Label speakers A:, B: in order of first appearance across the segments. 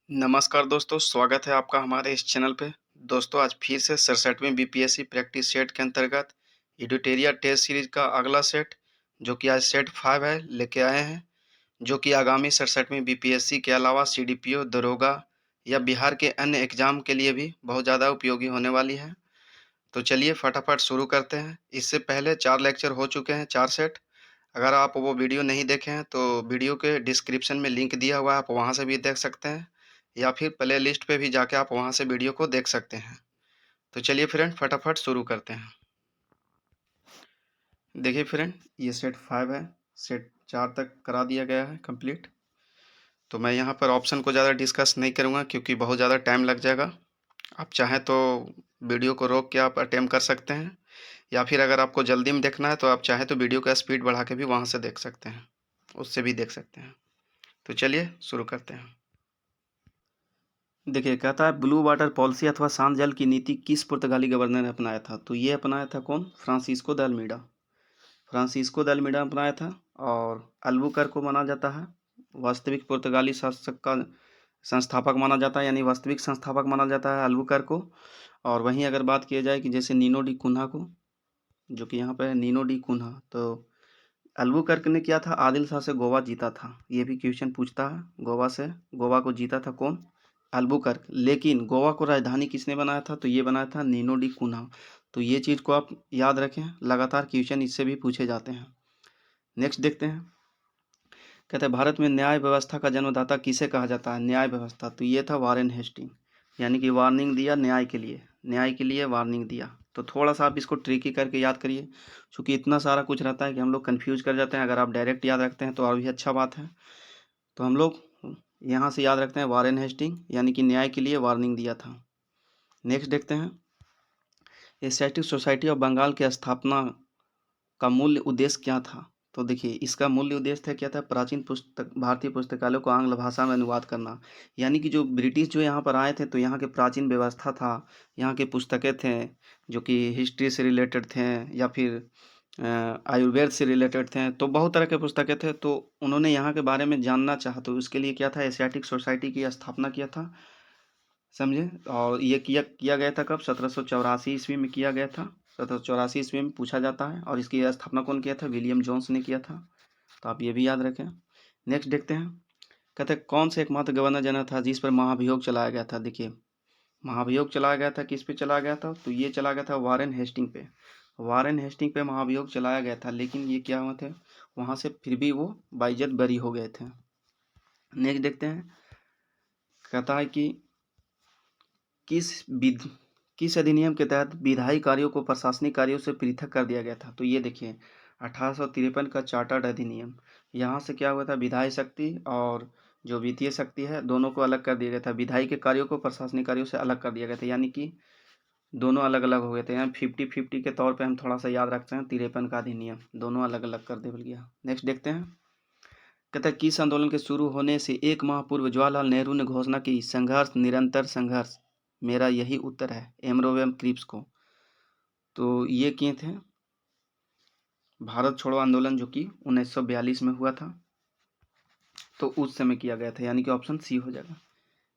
A: नमस्कार दोस्तों, स्वागत है आपका हमारे इस चैनल पे। दोस्तों आज फिर से 67वीं बीपीएससी प्रैक्टिस सेट के अंतर्गत एडिटोरियल टेस्ट सीरीज का अगला सेट जो कि आज सेट 5 है लेके आए हैं, जो कि आगामी 67वीं बीपीएससी के अलावा सीडीपीओ, दरोगा या बिहार के अन्य एग्जाम के लिए भी बहुत ज़्यादा उपयोगी होने वाली है। तो चलिए फटाफट शुरू करते हैं। इससे पहले 4 लेक्चर हो चुके हैं, 4 सेट। अगर आप वो वीडियो नहीं देखे हैं तो वीडियो के डिस्क्रिप्शन में लिंक दिया हुआ है, आप वहाँ से भी देख सकते हैं या फिर प्ले लिस्ट पे भी जाके आप वहाँ से वीडियो को देख सकते हैं। तो चलिए फ्रेंड फटाफट शुरू करते हैं। देखिए फ्रेंड, ये सेट 5 है, सेट 4 तक करा दिया गया है कंप्लीट। तो मैं यहाँ पर ऑप्शन को ज़्यादा डिस्कस नहीं करूँगा क्योंकि बहुत ज़्यादा टाइम लग जाएगा। आप चाहें तो वीडियो को रोक के आप अटेम्प्ट कर सकते हैं, या फिर अगर आपको जल्दी में देखना है तो आप चाहें तो वीडियो का स्पीड बढ़ा के भी वहाँ से देख सकते हैं, उससे भी देख सकते हैं। तो चलिए शुरू करते हैं। देखिए कहता है ब्लू वाटर पॉलिसी अथवा शांत जल की नीति किस पुर्तगाली गवर्नर ने अपनाया था। तो ये अपनाया था कौन? Francisco de Almeida. Francisco de Almeida अपनाया था। और अल्बुकर्क को माना जाता है वास्तविक पुर्तगाली शासक का संस्थापक माना जाता है, यानी वास्तविक संस्थापक माना जाता है अल्बुकर्क को। और वहीं अगर बात की जाए कि जैसे नीनो डी कुन्हा को, जो कि यहाँ पे है नीनो डी कुन्हा, तो अल्बुकर्क ने किया था आदिल शाह से गोवा जीता था। ये भी क्वेश्चन पूछता है, गोवा को जीता था कौन? अल्बुकर्क। लेकिन गोवा को राजधानी किसने बनाया था? तो ये बनाया था नीनो डी कुन्हा। तो ये चीज़ को आप याद रखें, लगातार क्वेश्चन इससे भी पूछे जाते हैं। नेक्स्ट देखते हैं। कहते हैं भारत में न्याय व्यवस्था का जन्मदाता किसे कहा जाता है? न्याय व्यवस्था, तो ये था वारेन हेस्टिंग, यानी कि वार्निंग दिया न्याय के लिए वार्निंग दिया। तो थोड़ा सा आप इसको ट्रिकी करके याद करिए, क्योंकि इतना सारा कुछ रहता है कि हम लोग कन्फ्यूज कर जाते हैं। अगर आप डायरेक्ट याद रखते हैं तो और भी अच्छा बात है। तो हम लोग यहाँ से याद रखते हैं वारेन हेस्टिंग, यानी कि न्याय के लिए वार्निंग दिया था। नेक्स्ट देखते हैं। एशियाटिक सोसाइटी ऑफ बंगाल की स्थापना का मूल्य उद्देश्य क्या था? तो देखिए इसका मूल्य उद्देश्य था क्या था? प्राचीन पुस्तक भारतीय पुस्तकालयों को आंग्ल भाषा में अनुवाद करना। यानी कि जो ब्रिटिश जो यहाँ पर आए थे तो यहाँ के प्राचीन व्यवस्था था, यहाँ के पुस्तकें थे जो कि हिस्ट्री से रिलेटेड थे या फिर आयुर्वेद से रिलेटेड थे, तो बहुत तरह के पुस्तकें थे। तो उन्होंने यहाँ के बारे में जानना चाहा, तो उसके लिए क्या था, एशियाटिक सोसाइटी की स्थापना किया था, समझे। और ये किया गया था कब? 1784 ईस्वी में किया गया था। 1784 ईस्वी में पूछा जाता है। और इसकी स्थापना कौन किया था? विलियम जोन्स ने किया था। तो आप ये भी याद रखें। नेक्स्ट देखते हैं। कहते हैं कौन से एकमात्र गवर्नर जनरल था जिस पर महाभियोग चलाया गया था? देखिए महाभियोग चलाया गया था, किस पे चलाया गया था? तो ये चला गया था वारेन हेस्टिंग पे। वारेन हेस्टिंग पे महाभियोग चलाया गया था, लेकिन ये क्या हुआ थे, वहां से फिर भी वो बाइज्जत बरी हो गए थे। नेक्स्ट देखते हैं। कहता है कि किस विध किस अधिनियम के तहत विधायी कार्यों को प्रशासनिक कार्यों से पृथक कर दिया गया था? तो ये देखिए 1853 का चार्टर्ड अधिनियम। यहाँ से क्या हुआ था, विधायी शक्ति और जो वित्तीय शक्ति है दोनों को अलग कर दिया गया था। विधायी के कार्यों को प्रशासनिक कार्यों से अलग कर दिया गया था, यानी कि दोनों अलग अलग हो गए थे। यहाँ 50-50 के तौर पे हम थोड़ा सा याद रखते हैं, 53 का अधिनियम दोनों अलग अलग कर दिया गया। नेक्स्ट देखते हैं। कहता है किस आंदोलन के शुरू होने से एक माह पूर्व जवाहरलाल नेहरू ने घोषणा की संघर्ष निरंतर संघर्ष, मेरा यही उत्तर है, एमरोवेम क्रिप्स को। तो ये किए थे भारत छोड़ो आंदोलन, जो कि 1942 में हुआ था, तो उस समय किया गया था, यानी कि ऑप्शन सी हो जाएगा।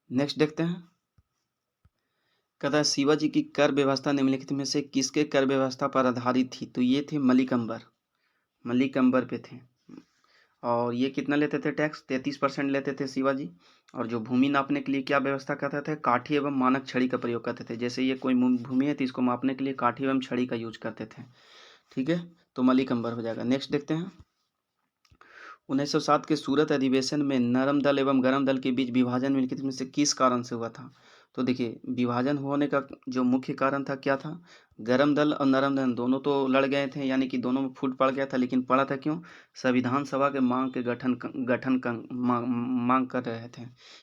A: नेक्स्ट देखते हैं। कहता है शिवाजी की कर व्यवस्था निम्नलिखित में से किसके कर व्यवस्था पर आधारित थी? तो ये थे मलिक अंबर पे थे। और ये कितना लेते थे टैक्स? 33% लेते थे शिवाजी। और जो भूमि नापने के लिए क्या व्यवस्था करते थे? काठी एवं मानक छड़ी का प्रयोग करते थे। जैसे ये कोई भूमि है तो इसको मापने के लिए काठी एवं छड़ी का यूज करते थे, ठीक है। तो मलिक अंबर हो जाएगा। नेक्स्ट देखते हैं। 1907 के सूरत अधिवेशन में नरम दल एवं गरम दल के बीच विभाजन निम्नलिखित में से किस कारण से हुआ था? तो देखिए विभाजन होने का जो मुख्य कारण था क्या था? गरम दल और नरम दल दोनों तो लड़ गए थे, यानी कि दोनों में फूट पड़ गया था। लेकिन पड़ा था क्यों? संविधान सभा के मांग के मांग कर रहे थे,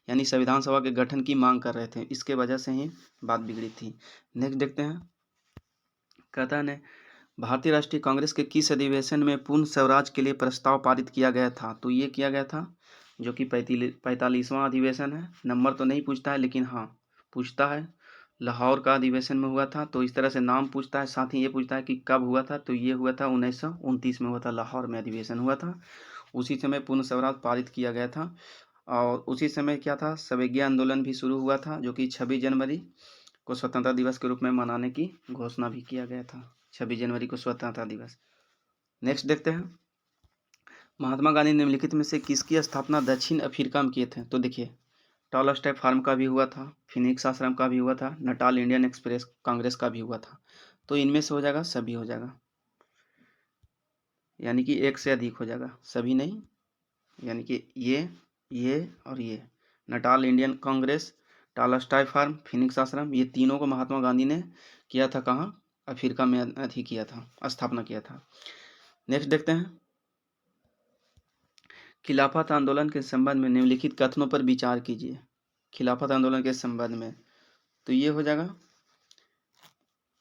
A: यानी संविधान सभा के गठन की मांग कर रहे थे, इसके वजह से ही बात बिगड़ी थी। नेक्स्ट देखते हैं। कहता है भारतीय राष्ट्रीय कांग्रेस के किस अधिवेशन में पूर्ण स्वराज के लिए प्रस्ताव पारित किया गया था? तो ये किया गया था जो कि 45वां अधिवेशन है। नंबर तो नहीं पूछता है, लेकिन हाँ पूछता है लाहौर का अधिवेशन में हुआ था। तो इस तरह से नाम पूछता है, साथ ही ये पूछता है कि कब हुआ था। तो ये हुआ था 1929 में हुआ था, लाहौर में अधिवेशन हुआ था। उसी समय पूर्ण स्वराज पारित किया गया था। और उसी समय क्या था, सवेगिया आंदोलन भी शुरू हुआ था, जो कि 26 जनवरी को स्वतंत्रता दिवस के रूप में मनाने की घोषणा भी किया गया था। 26 जनवरी को स्वतंत्रता दिवस। नेक्स्ट देखते हैं, महात्मा गांधी निम्नलिखित में से किसकी स्थापना दक्षिण अफ्रीका में किए थे? तो देखिए, टॉलस्टॉय फार्म का भी हुआ था, फिनिक्स आश्रम का भी हुआ था, नटाल इंडियन एक्सप्रेस कांग्रेस का भी हुआ था। तो इनमें से हो जाएगा, सभी हो जाएगा, यानी कि एक से अधिक हो जाएगा, सभी नहीं, यानी कि ये और ये। Natal Indian Congress, Tolstoy farm, Phoenix Ashram, ये तीनों को महात्मा गांधी ने किया था कहाँ? अफ्रीका में अथी किया था, स्थापना किया था। नेक्स्ट देखते हैं, खिलाफत आंदोलन के संबंध में निम्नलिखित कथनों पर विचार कीजिए। खिलाफत आंदोलन के संबंध में, तो ये हो जाएगा,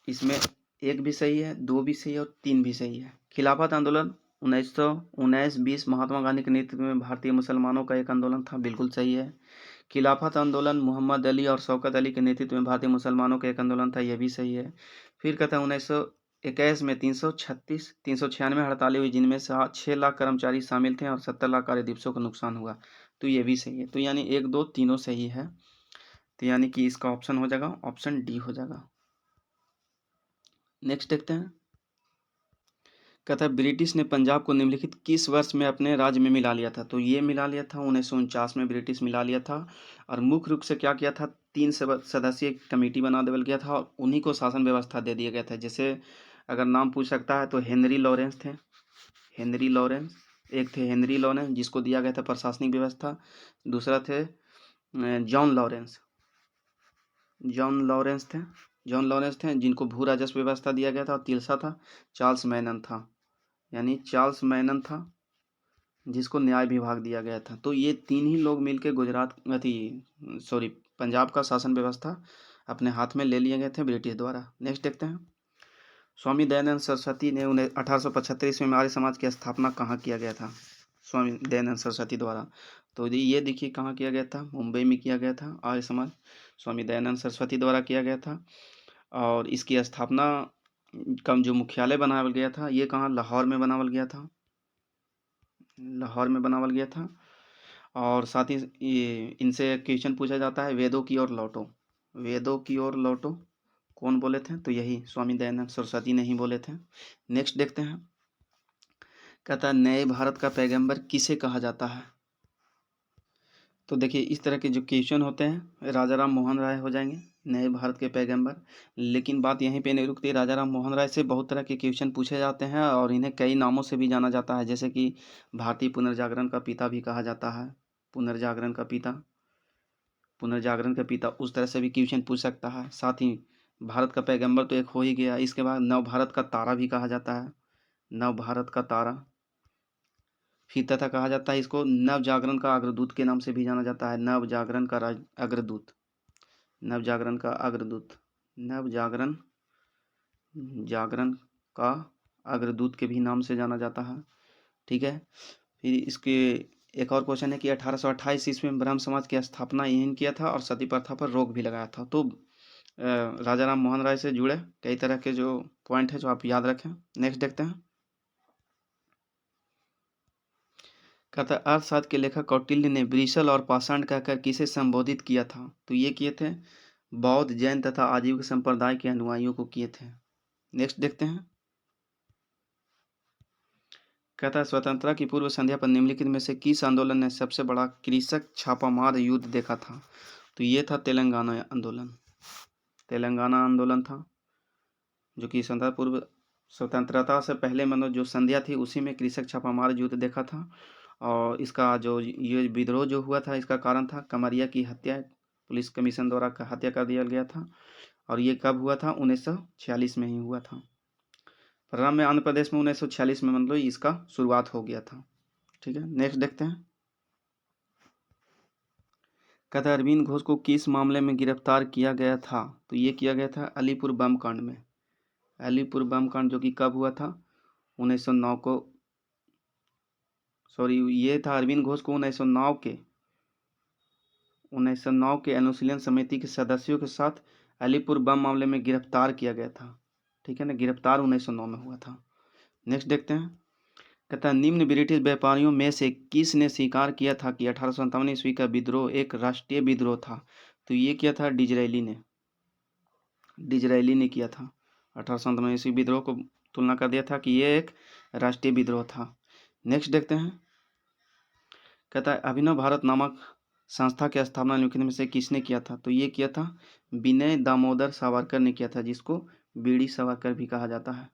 A: इसमें एक भी सही है, दो भी सही है और तीन भी सही है। खिलाफत आंदोलन 1919-20 महात्मा गांधी के नेतृत्व में भारतीय मुसलमानों का एक आंदोलन था, बिल्कुल सही है। खिलाफत आंदोलन मोहम्मद अली और शौकत अली के नेतृत्व में भारतीय मुसलमानों का एक आंदोलन था, यह भी सही है। फिर कहता है 1921 में 396 हड़तालें हुई, जिनमें से 6 लाख कर्मचारी शामिल थे और 70 लाख कार्य दिवसों का नुकसान हुआ, तो ये भी सही है। तो यानी 1, 2, तीनों सही है, तो यानी कि इसका ऑप्शन हो जाएगा, ऑप्शन डी हो जाएगा। नेक्स्ट देखते हैं, कहता है ब्रिटिश ने पंजाब को निम्नलिखित किस वर्ष में अपने राज्य में मिला लिया था? तो ये मिला लिया था 1949 में ब्रिटिश मिला लिया था, और मुख्य रूप से क्या किया था, 3 सदस्यीय कमेटी बना देवल गया था और उन्हीं को शासन व्यवस्था दे दिया गया था। जैसे अगर नाम पूछ सकता है तो हेनरी लॉरेंस थे, हेनरी लॉरेंस एक थे, हेनरी लॉरेंस जिसको दिया गया था प्रशासनिक व्यवस्था। दूसरा थे जॉन लॉरेंस, जॉन लॉरेंस थे जिनको भू राजस्व व्यवस्था दिया गया था। और तीसरा था चार्ल्स मैनन था, यानी चार्ल्स मैनन था जिसको न्याय विभाग दिया गया था। तो ये 3 ही लोग मिलकर पंजाब का शासन व्यवस्था अपने हाथ में ले लिए गए थे ब्रिटिश द्वारा। नेक्स्ट देखते हैं, स्वामी दयानंद सरस्वती ने 1875 ईस्वी में आर्य समाज की स्थापना कहाँ किया गया था? स्वामी दयानंद सरस्वती द्वारा, तो ये देखिए कहाँ किया गया था, मुंबई में किया गया था आर्य समाज, स्वामी दयानंद सरस्वती द्वारा किया गया था। और इसकी स्थापना का जो मुख्यालय बनावल गया था, ये कहाँ, लाहौर में बनावल गया था, लाहौर में बनावल गया था। और साथ ही ये इनसे क्वेश्चन पूछा जाता है, वेदों की ओर लौटो, वेदों की ओर लौटो कौन बोले थे? तो यही स्वामी दयानंद सरस्वती ने ही बोले थे। नेक्स्ट देखते हैं, कहता है नए भारत का पैगंबर किसे कहा जाता है? तो देखिए इस तरह के जो क्वेश्चन होते हैं, राजा राम मोहन राय हो जाएंगे नए भारत के पैगंबर। लेकिन बात यहीं पे नहीं रुकती, राजा राम मोहन राय से बहुत तरह के क्वेश्चन पूछे जाते हैं और इन्हें कई नामों से भी जाना जाता है, जैसे कि भारतीय पुनर्जागरण का पिता भी कहा जाता है, पुनर्जागरण का पिता, पुनर्जागरण का पिता, उस तरह से भी क्वेश्चन पूछ सकता है। साथ ही भारत का पैगंबर तो एक हो ही गया, इसके बाद नव भारत का तारा भी कहा जाता है, नव भारत का तारा। फिर तथा कहा जाता है इसको नव जागरण का अग्रदूत के नाम से भी जाना जाता है, नव जागरण का अग्रदूत, नव जागरण का अग्रदूत, नव जागरण का अग्रदूत के भी नाम से जाना जाता है। ठीक है, फिर इसके एक और क्वेश्चन है कि 1828 ईस्वी में ब्रह्म समाज की स्थापना इन्हीं किया था और सती प्रथा पर रोक भी लगाया था। तो राजा राम मोहन राय से जुड़े कई तरह के जो पॉइंट है जो आप याद रखें। नेक्स्ट देखते हैं, कहता है अर्थशास्त्र के लेखक कौटिल्य ने ब्रिशल और पाषाण कहकर किसे संबोधित किया था? तो ये किए थे बौद्ध, जैन तथा आजीविक संप्रदाय के अनुयायियों को किए थे। नेक्स्ट देखते हैं, कहता है स्वतंत्रता की पूर्व संध्या पर निम्नलिखित में से किस आंदोलन ने सबसे बड़ा कृषक छापामार युद्ध देखा था? तो ये था तेलंगाना आंदोलन, तेलंगाना आंदोलन था जो कि स्वतंत्रता से पहले मतलब जो संध्या थी उसी में कृषक छापामार युद्ध देखा था। और इसका जो ये विद्रोह जो हुआ था, इसका कारण था कमरिया की हत्या, पुलिस कमीशन द्वारा हत्या कर दिया गया था। और ये कब हुआ था? 1946 में ही हुआ था। परिणाम में आंध्र प्रदेश में 1946 में मतलब इसका शुरुआत हो गया था। ठीक है, नेक्स्ट देखते हैं, कहता है अरविंद घोष को किस मामले में गिरफ्तार किया गया था? तो ये किया गया था अलीपुर बम कांड में, अलीपुर बम कांड जो कि कब हुआ था? 1909 को, ये था अरविंद घोष को 1909 के अनुशीलन समिति के सदस्यों के साथ अलीपुर बम मामले में गिरफ्तार किया गया था। ठीक है ना, गिरफ्तार 1909 में हुआ था। नेक्स्ट देखते हैं, कहता है निम्न ब्रिटिश व्यापारियों में से किसने स्वीकार किया था कि 1857 ईस्वी का विद्रोह एक राष्ट्रीय विद्रोह था? तो ये किया था डिजरायली ने किया था। 1857 ईस्वी विद्रोह को तुलना कर दिया था कि ये एक राष्ट्रीय विद्रोह था। नेक्स्ट देखते हैं। कहता है अभिनव भारत नामक संस्था की स्थापना निम्नलिखित में से किसने किया था? तो ये किया था विनय दामोदर सावरकर ने किया था, जिसको बीडी सावरकर भी कहा जाता है।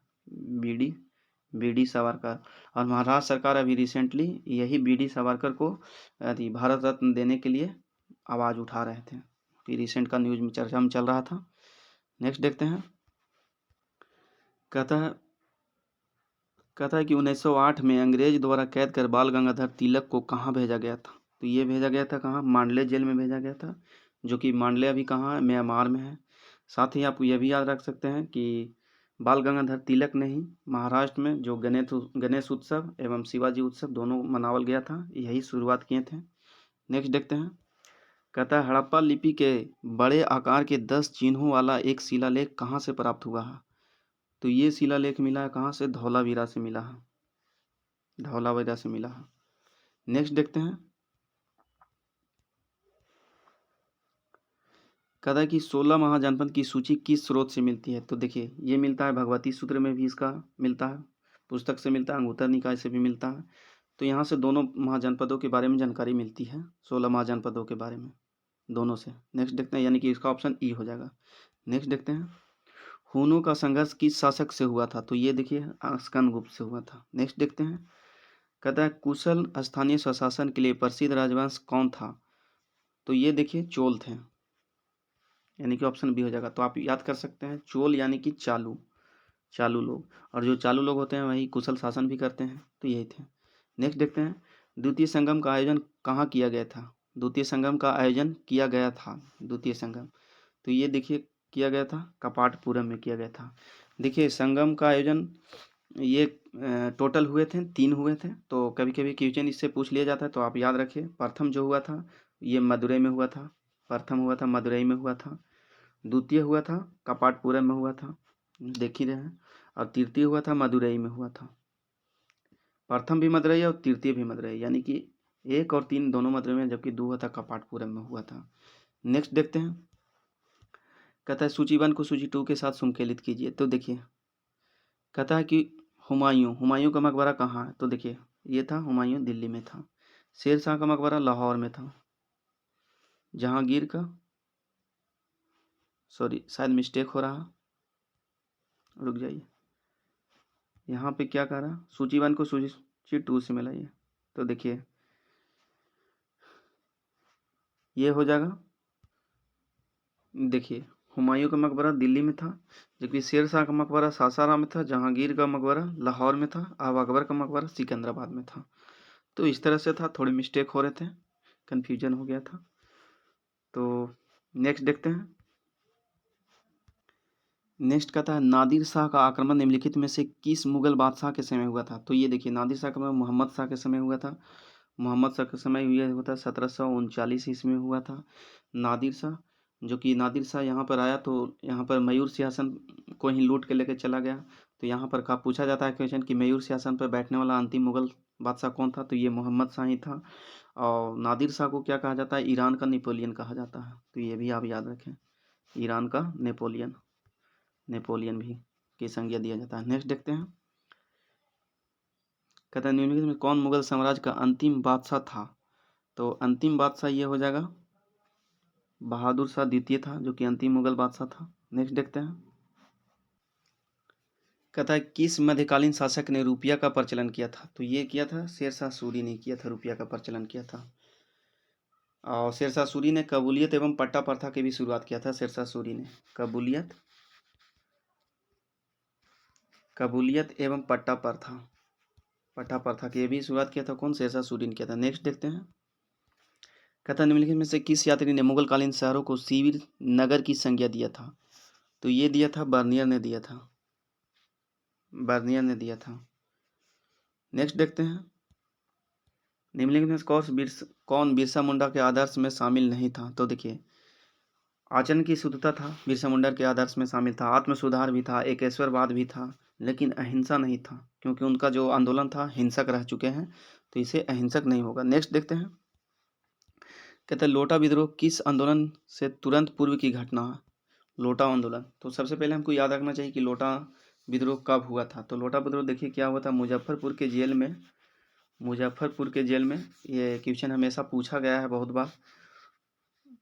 A: बीडी सावरकर। और महाराष्ट्र सरकार अभी रिसेंटली यही बीडी सावरकर को भारत रत्न देने के लिए आवाज़ उठा रहे थे कि रिसेंट का न्यूज में चर्चा में चल रहा था। नेक्स्ट देखते हैं। कहता है कि 1908 में अंग्रेज द्वारा कैद कर बाल गंगाधर तिलक को कहाँ भेजा गया था? तो ये भेजा गया था कहाँ? मांडले जेल में भेजा गया था, जो कि मांडले अभी कहाँ है? म्यांमार में है। साथ ही आप ये भी याद रख सकते हैं कि बाल गंगाधर तिलक ने ही महाराष्ट्र में जो गणेश उत्सव एवं शिवाजी उत्सव दोनों मनावल गया था, यही शुरुआत किए थे। नेक्स्ट देखते हैं। कहता है हड़प्पा लिपि के बड़े आकार के 10 चिन्हों वाला एक शिलालेख कहाँ से प्राप्त हुआ है? तो ये शिलालेख मिला है कहाँ से? धौलावीरा से मिला है। धौलावीरा से मिला है। नेक्स्ट देखते हैं। कहता है कि 16 महाजनपद की सूची किस स्रोत से मिलती है? तो देखिए ये मिलता है भगवती सूत्र में भी इसका मिलता है, पुस्तक से मिलता है, अंगुत्तर निकाय से भी मिलता है। तो यहाँ से दोनों महाजनपदों के बारे में जानकारी मिलती है, 16 महाजनपदों के बारे में दोनों से। नेक्स्ट देखते हैं, यानी कि इसका ऑप्शन ई हो जाएगा। नेक्स्ट देखते हैं। हुनों का संघर्ष किस शासक से हुआ था? तो ये देखिए स्कंदगुप्त से हुआ था। नेक्स्ट देखते हैं। कहता है कुशल स्थानीय स्वशासन के लिए प्रसिद्ध राजवंश कौन था? तो ये देखिए चोल थे, यानी कि ऑप्शन बी हो जाएगा। तो आप याद कर सकते हैं चोल यानी कि चालू लोग, और जो चालू लोग होते हैं वही कुशल शासन भी करते हैं, तो यही थे। नेक्स्ट देखते हैं। द्वितीय संगम का आयोजन कहाँ किया गया था? द्वितीय संगम का आयोजन किया गया था, द्वितीय संगम, तो ये देखिए किया गया था कपाटपुरम में किया गया था। देखिए संगम का आयोजन ये टोटल हुए थे 3 हुए थे, तो कभी कभी क्वेश्चन इससे पूछ लिया जाता है, तो आप याद रखिए। प्रथम जो हुआ था ये मदुरई में हुआ था, प्रथम हुआ था मदुरई में हुआ था, द्वितीय हुआ था कपाटपुरम में हुआ था, देख ही रहे हैं, और तृतीय हुआ था मदुरई में हुआ था। प्रथम भी मदुरई और तृतीय भी मदुरई, यानी कि 1 और 3 दोनों मदुरई में, जबकि 2 हुआ था कपाटपुरम में हुआ था। नेक्स्ट देखते हैं। कहता है सूची 1 को सूची 2 के साथ संकेलित कीजिए। तो देखिए कहता है कि हुमायूं का मकबरा कहाँ है? तो देखिए ये था हुमायूं दिल्ली में था। शेर शाह का मकबरा लाहौर में था। जहांगीर का, सॉरी शायद मिस्टेक हो रहा, रुक जाइए, यहाँ पे क्या कह रहा? सूची 1 को सूची 2 से मिलाइए। तो देखिए ये हो जाएगा। देखिए हुमायूं का मकबरा दिल्ली में था, जबकि शेर शाह का मकबरा सासाराम में था, जहांगीर का मकबरा लाहौर में था, और अकबर का मकबरा सिकंदराबाद में था। तो इस तरह से था, थोड़े मिस्टेक हो रहे थे, कन्फ्यूजन हो गया था। तो नेक्स्ट देखते हैं। नेक्स्ट कहता है नादिर शाह का आक्रमण निम्नलिखित में से किस मुगल बादशाह के समय हुआ था? तो ये देखिए नादिर शाह का मोहम्मद शाह के समय हुआ था। मोहम्मद शाह के समय हुआ था 1739 ईस्वी में हुआ था। नादिर शाह, जो कि नादिर शाह यहाँ पर आया तो यहाँ पर मयूर सिंहासन को ही लूट के लेकर चला गया। तो यहाँ पर का पूछा जाता है क्वेश्चन कि मयूर सिंहासन पर बैठने वाला अंतिम मुगल बादशाह कौन था? तो ये मोहम्मद शाह ही था। और नादिर शाह को क्या कहा जाता है? ईरान का नेपोलियन कहा जाता है, तो ये भी आप याद रखें, ईरान का नेपोलियन भी की संज्ञा दिया जाता है। नेक्स्ट देखते हैं। कहता है निम्नलिखित में कौन मुगल साम्राज्य का अंतिम बादशाह था? तो अंतिम बादशाह ये हो जाएगा बहादुर शाह द्वितीय था, जो कि अंतिम मुगल बादशाह था। नेक्स्ट देखते हैं। कहता है किस मध्यकालीन शासक ने रुपया का प्रचलन किया था? तो ये किया था शेरशाह सूरी ने किया था, रुपया का प्रचलन किया था। और शेरशाह सूरी ने कबूलियत एवं पट्टा प्रथा की भी शुरुआत किया था। शेरशाह सूरी ने कबूलियत एवं पट्टा प्रथा की भी शुरुआत किया था। कौन? शेरशाह सूरी ने किया था। नेक्स्ट देखते हैं। कहता निम्नलिखित में से किस यात्री ने मुगल कालीन शहरों को शिविर नगर की संज्ञा दिया था? तो ये दिया था बर्नियर ने दिया था। नेक्स्ट देखते हैं। निम्नलिखित में कौन बिरसा मुंडा के आदर्श में शामिल नहीं था? तो देखिए आचरण की शुद्धता था बिरसा मुंडा के आदर्श में शामिल था, आत्म सुधार भी था, एकेश्वरवाद भी था, लेकिन अहिंसा नहीं था, क्योंकि उनका जो आंदोलन था हिंसक रह चुके हैं, तो इसे अहिंसक नहीं होगा। नेक्स्ट देखते हैं, कहते हैं लोटा विद्रोह किस आंदोलन से तुरंत पूर्व की घटना है? लोटा आंदोलन। तो सबसे पहले हमको याद रखना चाहिए कि लोटा विद्रोह कब हुआ था। तो लोटा विद्रोह देखिए क्या हुआ था, मुजफ्फरपुर के जेल में, मुजफ्फरपुर के जेल में। ये क्वेश्चन हमेशा पूछा गया है बहुत बार,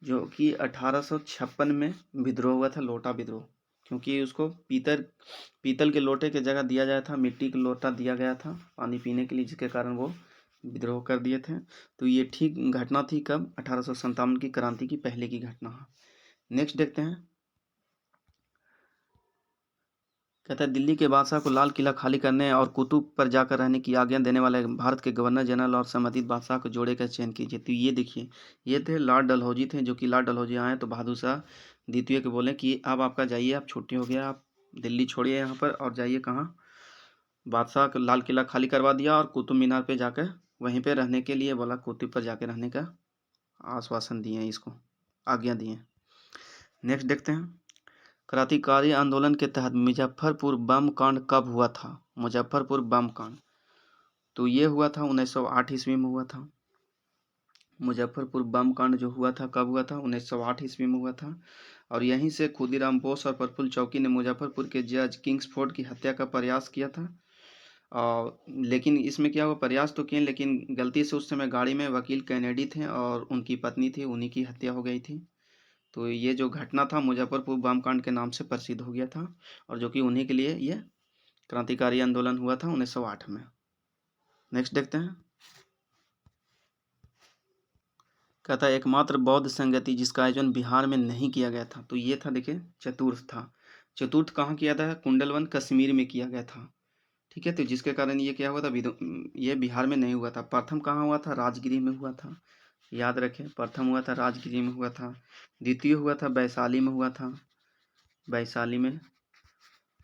A: जो कि 1856 में विद्रोह हुआ था, लोटा विद्रोह। क्योंकि उसको पीतल के लोटे के जगह दिया गया था, मिट्टी का लोटा दिया गया था पानी पीने के लिए, जिसके कारण वो विद्रोह कर दिए थे। तो ये ठीक घटना थी कब, 1857 की क्रांति की पहले की घटना है। नेक्स्ट देखते हैं, कहता है दिल्ली के बादशाह को लाल किला खाली करने और कुतुब पर जाकर रहने की आज्ञा देने वाले भारत के गवर्नर जनरल और संबंधित बादशाह को जोड़े का चयन कीजिए। तो ये देखिए, ये थे लॉर्ड डलहौजी थे, जो कि लॉर्ड डलहौजी आए तो बहादुर शाह द्वितीय को बोले कि अब आपका जाइए, आप छुट्टी हो गया, आप दिल्ली छोड़िए यहाँ पर और जाइए कहाँ, बादशाह का लाल किला खाली करवा दिया और कुतुब मीनार पे जाकर वहीं पे रहने के लिए बोला, कुतुब पर जाकर रहने का आश्वासन दिए, इसको आज्ञा दिए। नेक्स्ट देखते हैं, क्रांतिकारी आंदोलन के तहत मुजफ्फरपुर बम कांड कब हुआ था? मुजफ्फरपुर बम कांड, तो ये हुआ था 1908 ईस्वी में हुआ था। मुजफ्फरपुर बम कांड जो हुआ था कब हुआ था? 1908 ईस्वी में हुआ था। और यहीं से खुदीराम बोस और प्रफुल्ल चौकी ने मुजफ्फरपुर के जज किंग्सफोर्ड की हत्या का प्रयास किया था। और लेकिन इसमें क्या हुआ, प्रयास तो किए लेकिन गलती से उस समय गाड़ी में वकील कैनेडी थे और उनकी पत्नी थी, उन्हीं की हत्या हो गई थी। तो ये जो घटना था मुजफ्फरपुर बम कांड के नाम से प्रसिद्ध हो गया था, और जो कि उन्हीं के लिए ये क्रांतिकारी आंदोलन हुआ था 1908 में। नेक्स्ट देखते हैं, कहता है एकमात्र बौद्ध संगति जिसका आयोजन बिहार में नहीं किया गया था। तो ये था, देखिए चतुर्थ था। चतुर्थ कहाँ किया था? कुंडलवन कश्मीर में किया गया था। ठीक है, तो जिसके कारण ये क्या हुआ था, ये बिहार में नहीं हुआ था। प्रथम कहाँ हुआ था? राजगिरी में हुआ था, याद रखें, प्रथम हुआ था राजगिरी में हुआ था। द्वितीय हुआ था वैशाली में हुआ था, वैशाली में।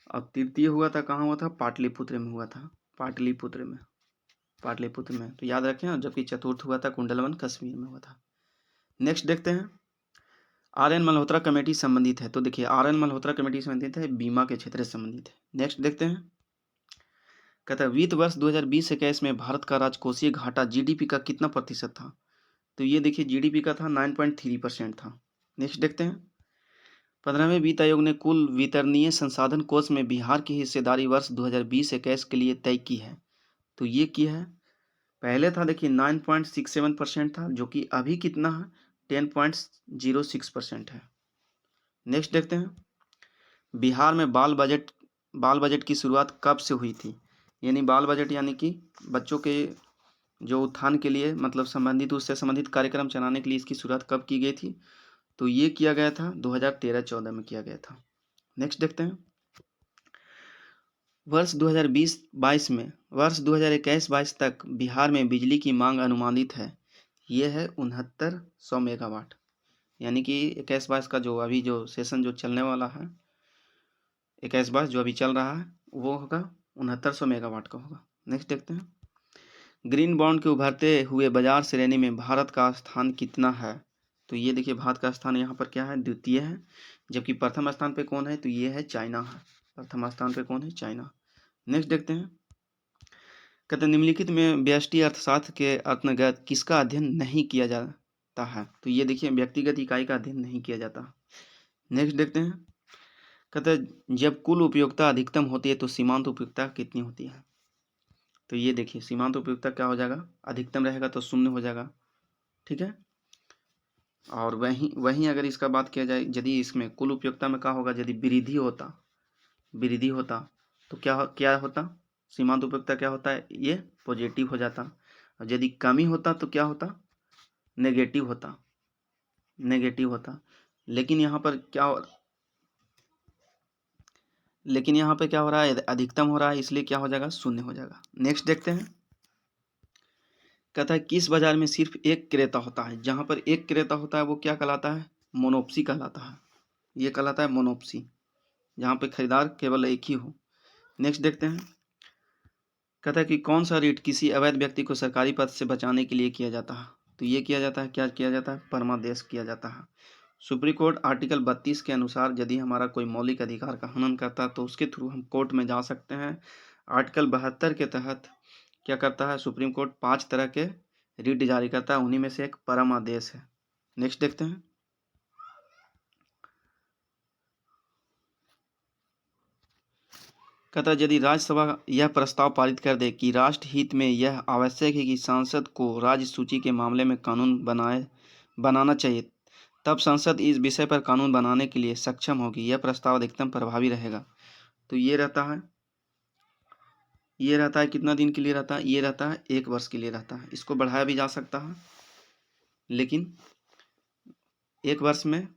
A: और तृतीय हुआ था कहाँ हुआ था? पाटलिपुत्र में हुआ था, पाटलिपुत्र में, पाटलिपुत्र में। तो याद रखें, जबकि चतुर्थ हुआ था कुंडलवन कश्मीर में हुआ था। नेक्स्ट देखते हैं, आर एन मल्होत्रा कमेटी संबंधित है। तो देखिए आर एन मल्होत्रा कमेटी संबंधित है, बीमा के क्षेत्र से संबंधित है। नेक्स्ट देखते हैं, कहता है वित्त वर्ष 2020-21 में भारत का राजकोषीय घाटा जीडीपी का कितना प्रतिशत था? तो ये देखिए जीडीपी का था 9.3% था। नेक्स्ट देखते हैं, 15वें वित्त आयोग ने कुल वितरणीय संसाधन कोष में बिहार की हिस्सेदारी वर्ष 2020-21 के लिए तय की है। तो ये की है, पहले था देखिए 9.67% था, जो कि अभी कितना है? 10.06% है। नेक्स्ट देखते हैं, बिहार में बाल बजट की शुरुआत कब से हुई थी? यानी बाल बजट यानी कि बच्चों के जो उत्थान के लिए, मतलब संबंधित, उससे संबंधित कार्यक्रम चलाने के लिए इसकी शुरुआत कब की गई थी? तो ये किया गया था 2013-14 में किया गया था। नेक्स्ट देखते हैं, वर्ष 2020-22 में, वर्ष 2021-22 तक बिहार में बिजली की मांग अनुमानित है, ये है 6900 मेगावाट। यानी कि 21-22 का जो अभी जो सेशन जो चलने वाला है, 21-22 जो अभी चल रहा है, वो होगा 6900 मेगावाट का होगा। नेक्स्ट देखते हैं, ग्रीन बॉन्ड के उभरते हुए बाजार श्रेणी में भारत का स्थान कितना है? तो ये देखिए भारत का स्थान यहाँ पर क्या है? द्वितीय है। जबकि प्रथम स्थान पे कौन है? तो ये है चाइना है, प्रथम स्थान पे कौन है? चाइना। नेक्स्ट देखते हैं, कहते हैं निम्नलिखित में व्यष्टि अर्थशास्त्र के अंतर्गत किसका अध्ययन नहीं किया जाता है? तो ये देखिए व्यक्तिगत इकाई का अध्ययन नहीं किया जाता। नेक्स्ट देखते हैं, कहते हैं जब कुल उपयोगिता अधिकतम होती है तो सीमांत उपयोगिता कितनी होती है? तो ये देखिए सीमांत उपयोगिता क्या हो जाएगा? अधिकतम रहेगा तो 0 हो जाएगा। ठीक है, और वहीं अगर इसका बात किया जाए, यदि इसमें कुल उपयोगिता में क्या होगा, यदि वृद्धि होता तो क्या होता? सीमांत उपयोगिता क्या होता है? ये पॉजिटिव हो जाता। और यदि कमी होता तो क्या होता? नेगेटिव होता, नेगेटिव होता। लेकिन यहाँ पर क्या हो रहा है? अधिकतम हो रहा है, इसलिए क्या हो जाएगा? 0 हो जाएगा। नेक्स्ट देखते हैं, कहता है किस बाजार में सिर्फ एक क्रेता होता है? जहां पर एक क्रेता होता है वो क्या कहलाता है? मोनोप्सी कहलाता है। ये कहलाता है मोनोप्सी, जहां पे खरीदार केवल एक ही हो। नेक्स्ट देखते हैं, कहता है कि कौन सा रीट किसी अवैध व्यक्ति को सरकारी पद से बचाने के लिए किया जाता है? तो ये किया जाता है, क्या किया जाता है? परमादेश किया जाता है। सुप्रीम कोर्ट आर्टिकल 32 के अनुसार यदि हमारा कोई मौलिक अधिकार का हनन करता है तो उसके थ्रू हम कोर्ट में जा सकते हैं। आर्टिकल 72 के तहत क्या करता है सुप्रीम कोर्ट 5 तरह के रिट जारी करता है, उन्हीं में से एक परम आदेश है। नेक्स्ट देखते हैं। कहता है यदि राज्यसभा यह प्रस्ताव पारित कर दे कि राष्ट्र हित में यह आवश्यक है कि सांसद को राज्य सूची के मामले में कानून बनाना चाहिए, तब संसद इस विषय पर कानून बनाने के लिए सक्षम होगी। यह प्रस्ताव अधिकतम प्रभावी रहेगा। तो ये रहता है कितना दिन के लिए रहता है? ये रहता है 1 वर्ष के लिए रहता है। इसको बढ़ाया भी जा सकता है, लेकिन 1 वर्ष में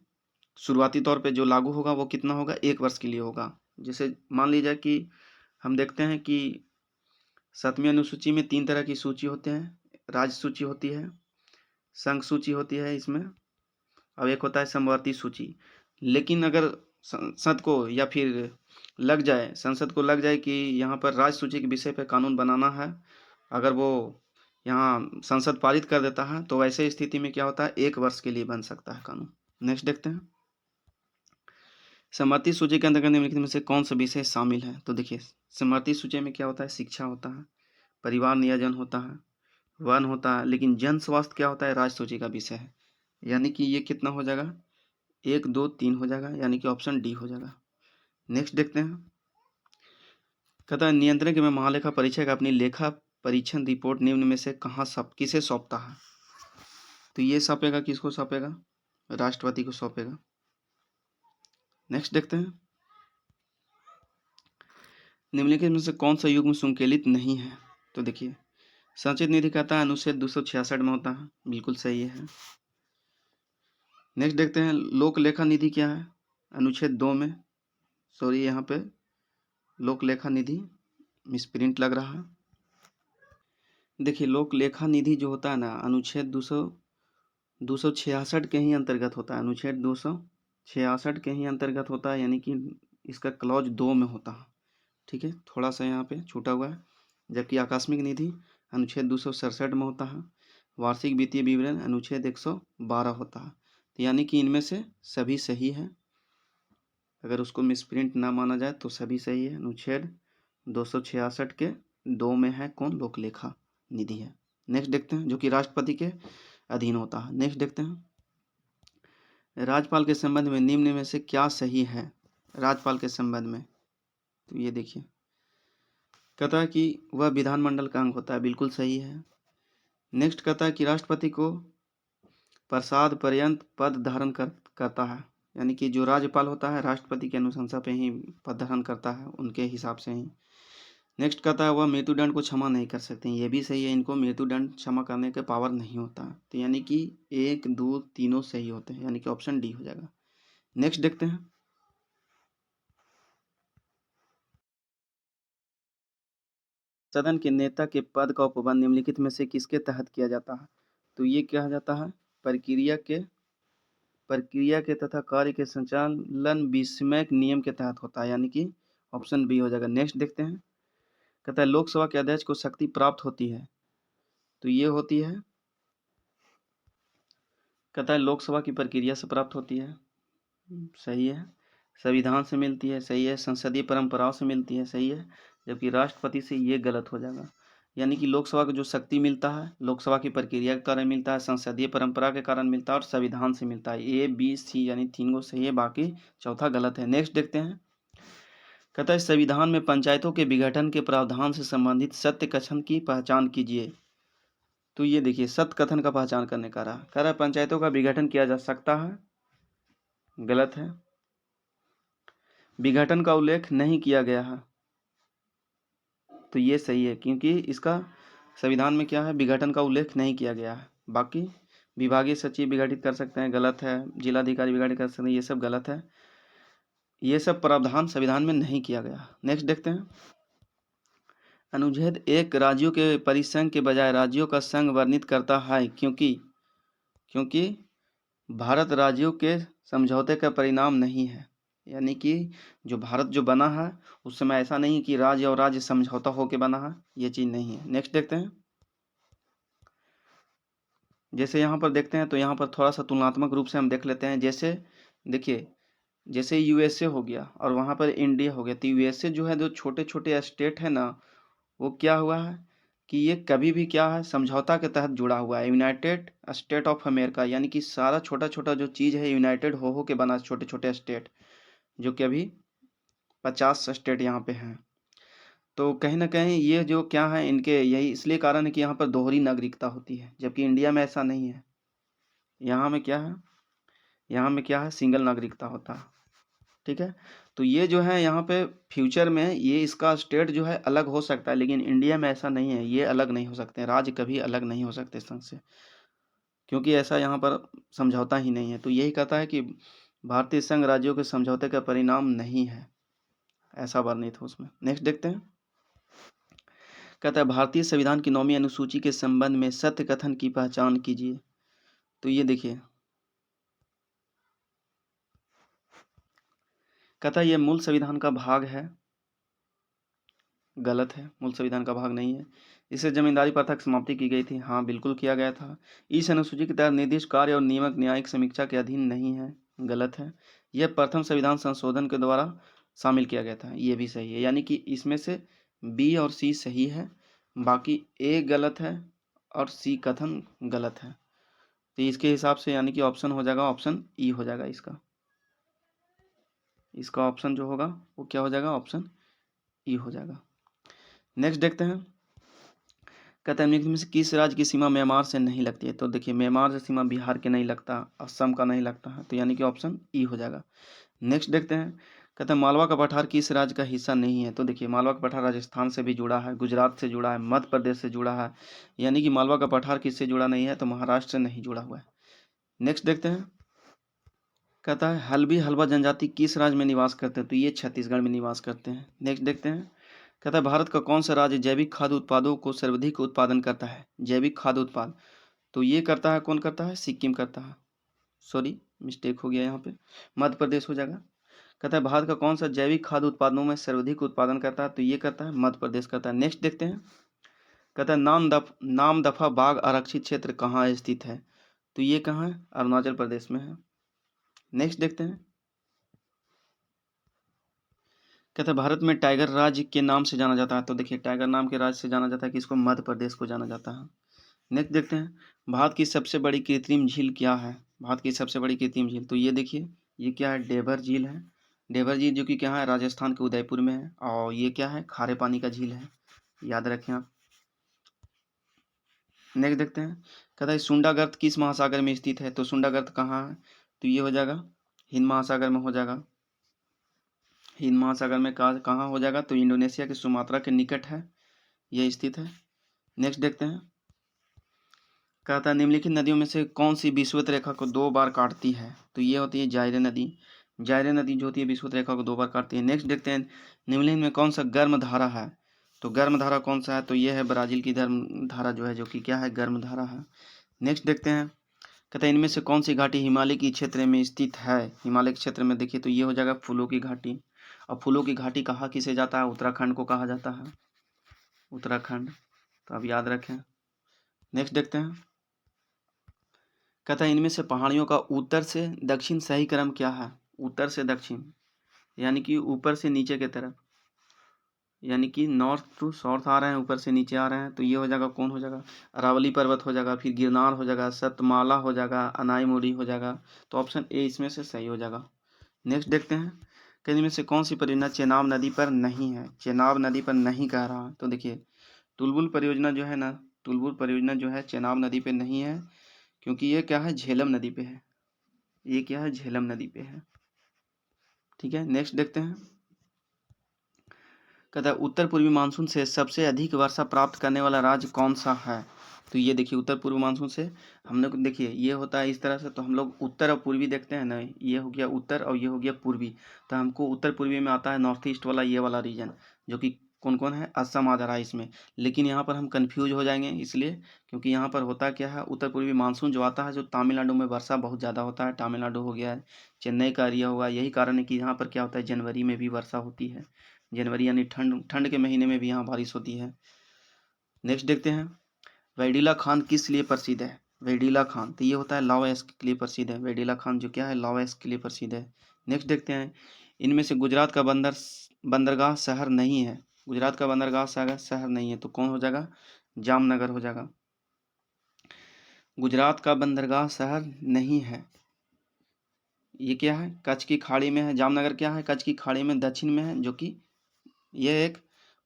A: शुरुआती तौर पे जो लागू होगा वो कितना होगा? 1 वर्ष के लिए होगा। जैसे मान लीजिए कि हम देखते हैं कि 7वीं अनुसूची में 3 तरह की सूची होते हैं। राज्य सूची होती है, संघ सूची होती है इसमें, अब एक होता है समवर्ती सूची। लेकिन अगर संसद को लग जाए कि यहाँ पर राज्य सूची के विषय पर कानून बनाना है, अगर वो यहाँ संसद पारित कर देता है तो वैसे स्थिति में क्या होता है? 1 वर्ष के लिए बन सकता है कानून। नेक्स्ट देखते हैं। समवर्ती सूची के अंतर्गत निम्नलिखित में से कौन सा विषय शामिल है? तो देखिए, समवर्ती सूची में क्या होता है? शिक्षा होता है, परिवार नियोजन होता है, वन होता है, लेकिन जन स्वास्थ्य क्या होता है? राज्य सूची का विषय है। यानी कि ये कितना हो जाएगा? 1, 2, 3 हो जाएगा, यानी कि ऑप्शन डी हो जाएगा। नेक्स्ट देखते हैं। कहता है नियंत्रण के में महालेखा परीक्षक अपनी लेखा परीक्षण रिपोर्ट निम्न में से किसे सौंपता है? तो ये सौंपेगा किसको सौंपेगा? राष्ट्रपति को सौंपेगा। नेक्स्ट देखते हैं। निम्नलिखित में से कौन सा युग्म संकेलित नहीं है? तो देखिए, संचित निधि कहता है अनुच्छेद 266 में होता है, बिल्कुल सही है। नेक्स्ट देखते हैं। लोक लेखा निधि क्या है? अनुच्छेद 2 में, सॉरी यहाँ पे लोक लेखा निधि मिसप्रिंट लग रहा है। देखिए, लोक लेखा निधि जो होता है ना, अनुच्छेद 266 के ही अंतर्गत होता है। अनुच्छेद 266 के ही अंतर्गत होता है, यानी कि इसका क्लॉज 2 में होता है। ठीक है, थोड़ा सा यहाँ पे छूटा हुआ है। जबकि आकस्मिक निधि अनुच्छेद 267 में होता है। वार्षिक वित्तीय विवरण अनुच्छेद 112 होता है। तो यानी कि इनमें से सभी सही है। अगर उसको मिसप्रिंट ना माना जाए तो सभी सही है। अनुच्छेद 266 के 2 में है कौन? लोक लेखा निधि है। नेक्स्ट देखते हैं, जो कि राष्ट्रपति के अधीन होता है। नेक्स्ट देखते हैं। राज्यपाल के संबंध में निम्न में से क्या सही है? राज्यपाल के संबंध में तो ये देखिए, कहता है कि वह विधानमंडल का अंग होता है, बिल्कुल सही है। नेक्स्ट कहता है कि राष्ट्रपति को प्रसाद पर्यंत पद धारण करता है, यानी कि जो राज्यपाल होता है राष्ट्रपति की अनुशंसा पे ही पद धारण करता है, उनके हिसाब से ही। नेक्स्ट कहता है वह मृत्युदंड को क्षमा नहीं कर सकते, ये भी सही है। इनको मृत्युदंड क्षमा करने के पावर नहीं होता। तो यानी कि 1, 2, तीनों सही होते हैं, यानी कि ऑप्शन डी हो जाएगा। नेक्स्ट देखते हैं। सदन के नेता के पद का उपबंध निम्नलिखित में से किसके तहत किया जाता है? तो ये कहा जाता है प्रक्रिया के तथा कार्य के संचालन विस्मयक नियम के तहत होता है, यानी कि ऑप्शन बी हो जाएगा। नेक्स्ट देखते हैं। कहता है लोकसभा के अध्यक्ष को शक्ति प्राप्त होती है, तो ये होती है, कहता है लोकसभा की प्रक्रिया से प्राप्त होती है, सही है। संविधान से मिलती है, सही है। संसदीय परंपराओं से मिलती है, सही है। जबकि राष्ट्रपति से ये गलत हो जाएगा। यानी कि लोकसभा को जो शक्ति मिलता है लोकसभा की प्रक्रिया के कारण मिलता है, संसदीय परंपरा के कारण मिलता है और संविधान से मिलता है। ए, बी, सी यानी 3 गो सही है, बाकी चौथा गलत है। नेक्स्ट देखते हैं। कहता है संविधान में पंचायतों के विघटन के प्रावधान से संबंधित सत्य कथन की पहचान कीजिए। तो ये देखिए, सत्य कथन का पहचान करने का रहा, कह रहा है पंचायतों का विघटन किया जा सकता है, गलत है। विघटन का उल्लेख नहीं किया गया है, तो ये सही है, क्योंकि इसका संविधान में क्या है? विघटन का उल्लेख नहीं किया गया है। बाकी विभागीय सचिव विघटित कर सकते हैं, गलत है। जिलाधिकारी विघटित कर सकते हैं, ये सब गलत है। ये सब प्रावधान संविधान में नहीं किया गया। नेक्स्ट देखते हैं। अनुच्छेद 1 राज्यों के परिसंघ के बजाय राज्यों का संघ वर्णित करता है, क्योंकि भारत राज्यों के समझौते का परिणाम नहीं है। यानी कि जो भारत जो बना है उस समय ऐसा नहीं कि राज्य और राज्य समझौता होकर बना है, ये चीज़ नहीं है। नेक्स्ट देखते हैं। जैसे यहाँ पर देखते हैं तो यहाँ पर थोड़ा सा तुलनात्मक रूप से हम देख लेते हैं। जैसे देखिए, जैसे यूएसए हो गया और वहाँ पर इंडिया हो गया, तो यूएसए जो है, जो छोटे छोटे स्टेट है ना, वो क्या हुआ है कि ये कभी भी क्या है, समझौता के तहत जुड़ा हुआ है। यूनाइटेड स्टेट ऑफ अमेरिका, यानी कि सारा छोटा छोटा जो चीज़ है यूनाइटेड हो के बना, छोटे छोटे स्टेट, जो कि अभी 50 स्टेट यहाँ पे हैं। तो कहीं ना कहीं ये जो क्या है, इनके यही इसलिए कारण है कि यहाँ पर दोहरी नागरिकता होती है, जबकि इंडिया में ऐसा नहीं है। यहाँ में क्या है, यहाँ में क्या है, सिंगल नागरिकता होता है। ठीक है, तो ये जो है यहाँ पे फ्यूचर में ये इसका स्टेट जो है अलग हो सकता है, लेकिन इंडिया में ऐसा नहीं है, ये अलग नहीं हो सकते, राज्य कभी अलग नहीं हो सकते संघ से, क्योंकि ऐसा यहाँ पर समझौता ही नहीं है। तो यही कहता है कि भारतीय संघ राज्यों के समझौते का परिणाम नहीं है, ऐसा वर्णित हो उसमें। नेक्स्ट देखते हैं, कहता है भारतीय संविधान की 9वीं अनुसूची के संबंध में सत्य कथन की पहचान कीजिए। तो ये देखिए, कहता है ये मूल संविधान का भाग है, गलत है, मूल संविधान का भाग नहीं है। इससे जमींदारी प्रथा की समाप्ति की गई थी, हाँ बिल्कुल किया गया था। इस अनुसूची के तहत निर्दिष्ट कार्य और नियमक न्यायिक समीक्षा के अधीन नहीं है, गलत है। यह प्रथम संविधान संशोधन के द्वारा शामिल किया गया था, ये भी सही है। यानी कि इसमें से बी और सी सही है, बाकी ए गलत है और सी कथन गलत है। तो इसके हिसाब से यानी कि ऑप्शन हो जाएगा, ऑप्शन ई हो जाएगा इसका ऑप्शन जो होगा वो क्या हो जाएगा, ऑप्शन ई हो जाएगा। नेक्स्ट देखते हैं, कहते हैं निम्न में से किस राज्य की सीमा म्यांमार से नहीं लगती है। तो देखिए, म्यांमार से सीमा बिहार के नहीं लगता, असम का नहीं लगता है, तो यानी कि ऑप्शन ई हो जाएगा। नेक्स्ट देखते हैं, कहते हैं मालवा का पठार किस राज्य का हिस्सा नहीं है। तो देखिए, मालवा का पठार राजस्थान से भी जुड़ा है, गुजरात से जुड़ा है, मध्य प्रदेश से जुड़ा है, यानी कि मालवा का पठार किससे जुड़ा नहीं है, तो महाराष्ट्र से नहीं जुड़ा हुआ है। नेक्स्ट देखते हैं, कहता है हल्बी हल्बा जनजाति किस राज्य में निवास करते हैं। तो ये छत्तीसगढ़ में निवास करते हैं। नेक्स्ट देखते हैं, कहता है भारत का कौन सा राज्य जैविक खाद्य उत्पादों को सर्वाधिक उत्पादन करता है। जैविक खाद्य उत्पाद, तो ये करता है, कौन करता है, सिक्किम करता है, सॉरी मिस्टेक हो गया यहाँ पे, मध्य प्रदेश हो जाएगा। कहता है भारत का कौन सा जैविक खाद्य उत्पादों में सर्वाधिक उत्पादन करता है। तो ये करता है, मध्य प्रदेश करता है। नेक्स्ट देखते हैं, कहता है नाम दफा बाघ आरक्षित क्षेत्र कहाँ स्थित है। तो ये कहाँ है, अरुणाचल प्रदेश में है। नेक्स्ट देखते हैं, कहते हैं भारत में टाइगर राज्य के नाम से जाना जाता है। तो देखिए, टाइगर नाम के राज्य से जाना जाता है कि इसको मध्य प्रदेश को जाना जाता है। नेक्स्ट देखते हैं, भारत की सबसे बड़ी कृत्रिम झील क्या है। भारत की सबसे बड़ी कृत्रिम झील, तो ये देखिए, ये क्या है, डेबर झील है। डेबर झील जो कि क्या है, राजस्थान के उदयपुर में है, और ये क्या है, खारे पानी का झील है, याद रखें आप। नेक्स्ट देखते हैं, कहता है सुंडागर्त किस महासागर में स्थित है। तो सुंडागर्त कहाँ है, तो ये हो जाएगा हिंद महासागर में हो जाएगा। हिंद महासागर में कहाँ हो जाएगा, तो इंडोनेशिया के सुमात्रा के निकट है, यह स्थित है। नेक्स्ट देखते हैं, कहता है निम्नलिखित नदियों में से कौन सी विषुवत रेखा को 2 बार काटती है। तो ये होती है जायरे नदी। जायरे नदी जो होती है विषुवत रेखा को 2 बार काटती है। नेक्स्ट देखते हैं, निम्नलिखित में कौन सा गर्म धारा है। तो गर्म धारा कौन सा है, तो ये है ब्राजील की गर्म धारा जो है, जो कि क्या है, गर्म धारा है। नेक्स्ट देखते हैं, कहते हैं इनमें से कौन सी घाटी हिमालय की क्षेत्र में स्थित है। हिमालय के क्षेत्र में देखिए, तो ये हो जाएगा फूलों की घाटी। और फूलों की घाटी कहाँ किसे जाता है, उत्तराखंड को कहा जाता है, उत्तराखंड। तो अब याद रखें। नेक्स्ट देखते हैं, कहता है इनमें से पहाड़ियों का उत्तर से दक्षिण सही क्रम क्या है। उत्तर से दक्षिण, यानी कि ऊपर से नीचे की तरफ, यानी कि नॉर्थ टू साउथ आ रहे हैं, ऊपर से नीचे आ रहे हैं। तो ये हो जाएगा, कौन हो जाएगा, अरावली पर्वत हो जाएगा, फिर गिरनार हो जाएगा, सतमाला हो जाएगा, अनाईमुड़ी हो जाएगा। तो ऑप्शन ए इसमें से सही हो जाएगा। नेक्स्ट देखते हैं, कि इनमें से कौन सी परियोजना चेनाब नदी पर नहीं है। चेनाब नदी पर नहीं कह रहा है। तो देखिए, टुलबुल परियोजना जो है ना, टुलबुल परियोजना जो है चेनाब नदी पे नहीं है, क्योंकि ये क्या है, झेलम नदी पे है। ये क्या है, झेलम नदी पे है। ठीक है, नेक्स्ट देखते हैं, कहता है उत्तर पूर्वी मानसून से सबसे अधिक वर्षा प्राप्त करने वाला राज्य कौन सा है। तो ये देखिए, उत्तर पूर्वी मानसून से हम लोग देखिए, ये होता है इस तरह से, तो हम लोग उत्तर और पूर्वी देखते हैं ना, ये हो गया उत्तर और ये हो गया पूर्वी। तो हमको उत्तर पूर्वी में आता है नॉर्थ ईस्ट वाला, ये वाला रीजन, जो कि कौन कौन है, असम आ जा रहा है इसमें। लेकिन यहाँ पर हम कंफ्यूज हो जाएंगे, इसलिए क्योंकि यहाँ पर होता क्या है, उत्तर पूर्वी मानसून जो आता है, जो तमिलनाडु में वर्षा बहुत ज़्यादा होता है, तमिलनाडु हो गया है, चेन्नई का एरिया होगा। यही कारण है कि यहाँ पर क्या होता है, जनवरी में भी वर्षा होती है। जनवरी यानी ठंड ठंड के महीने में भी यहाँ बारिश होती है। नेक्स्ट देखते हैं, वैडिला खान किस लिए प्रसिद्ध है। वेडिला खान, तो ये होता है लावा-एस्क के लिए प्रसिद्ध है। वेडिला खान जो क्या है, लावा-एस्क के लिए प्रसिद्ध है। नेक्स्ट देखते हैं, इनमें से गुजरात का बंदरगाह शहर नहीं है। गुजरात का बंदरगाह शहर नहीं है, तो कौन हो जाएगा, जामनगर हो जाएगा। गुजरात का बंदरगाह शहर नहीं है, ये क्या है, कच्छ की खाड़ी में है। जामनगर क्या है, कच्छ की खाड़ी में दक्षिण में है, जो कि ये एक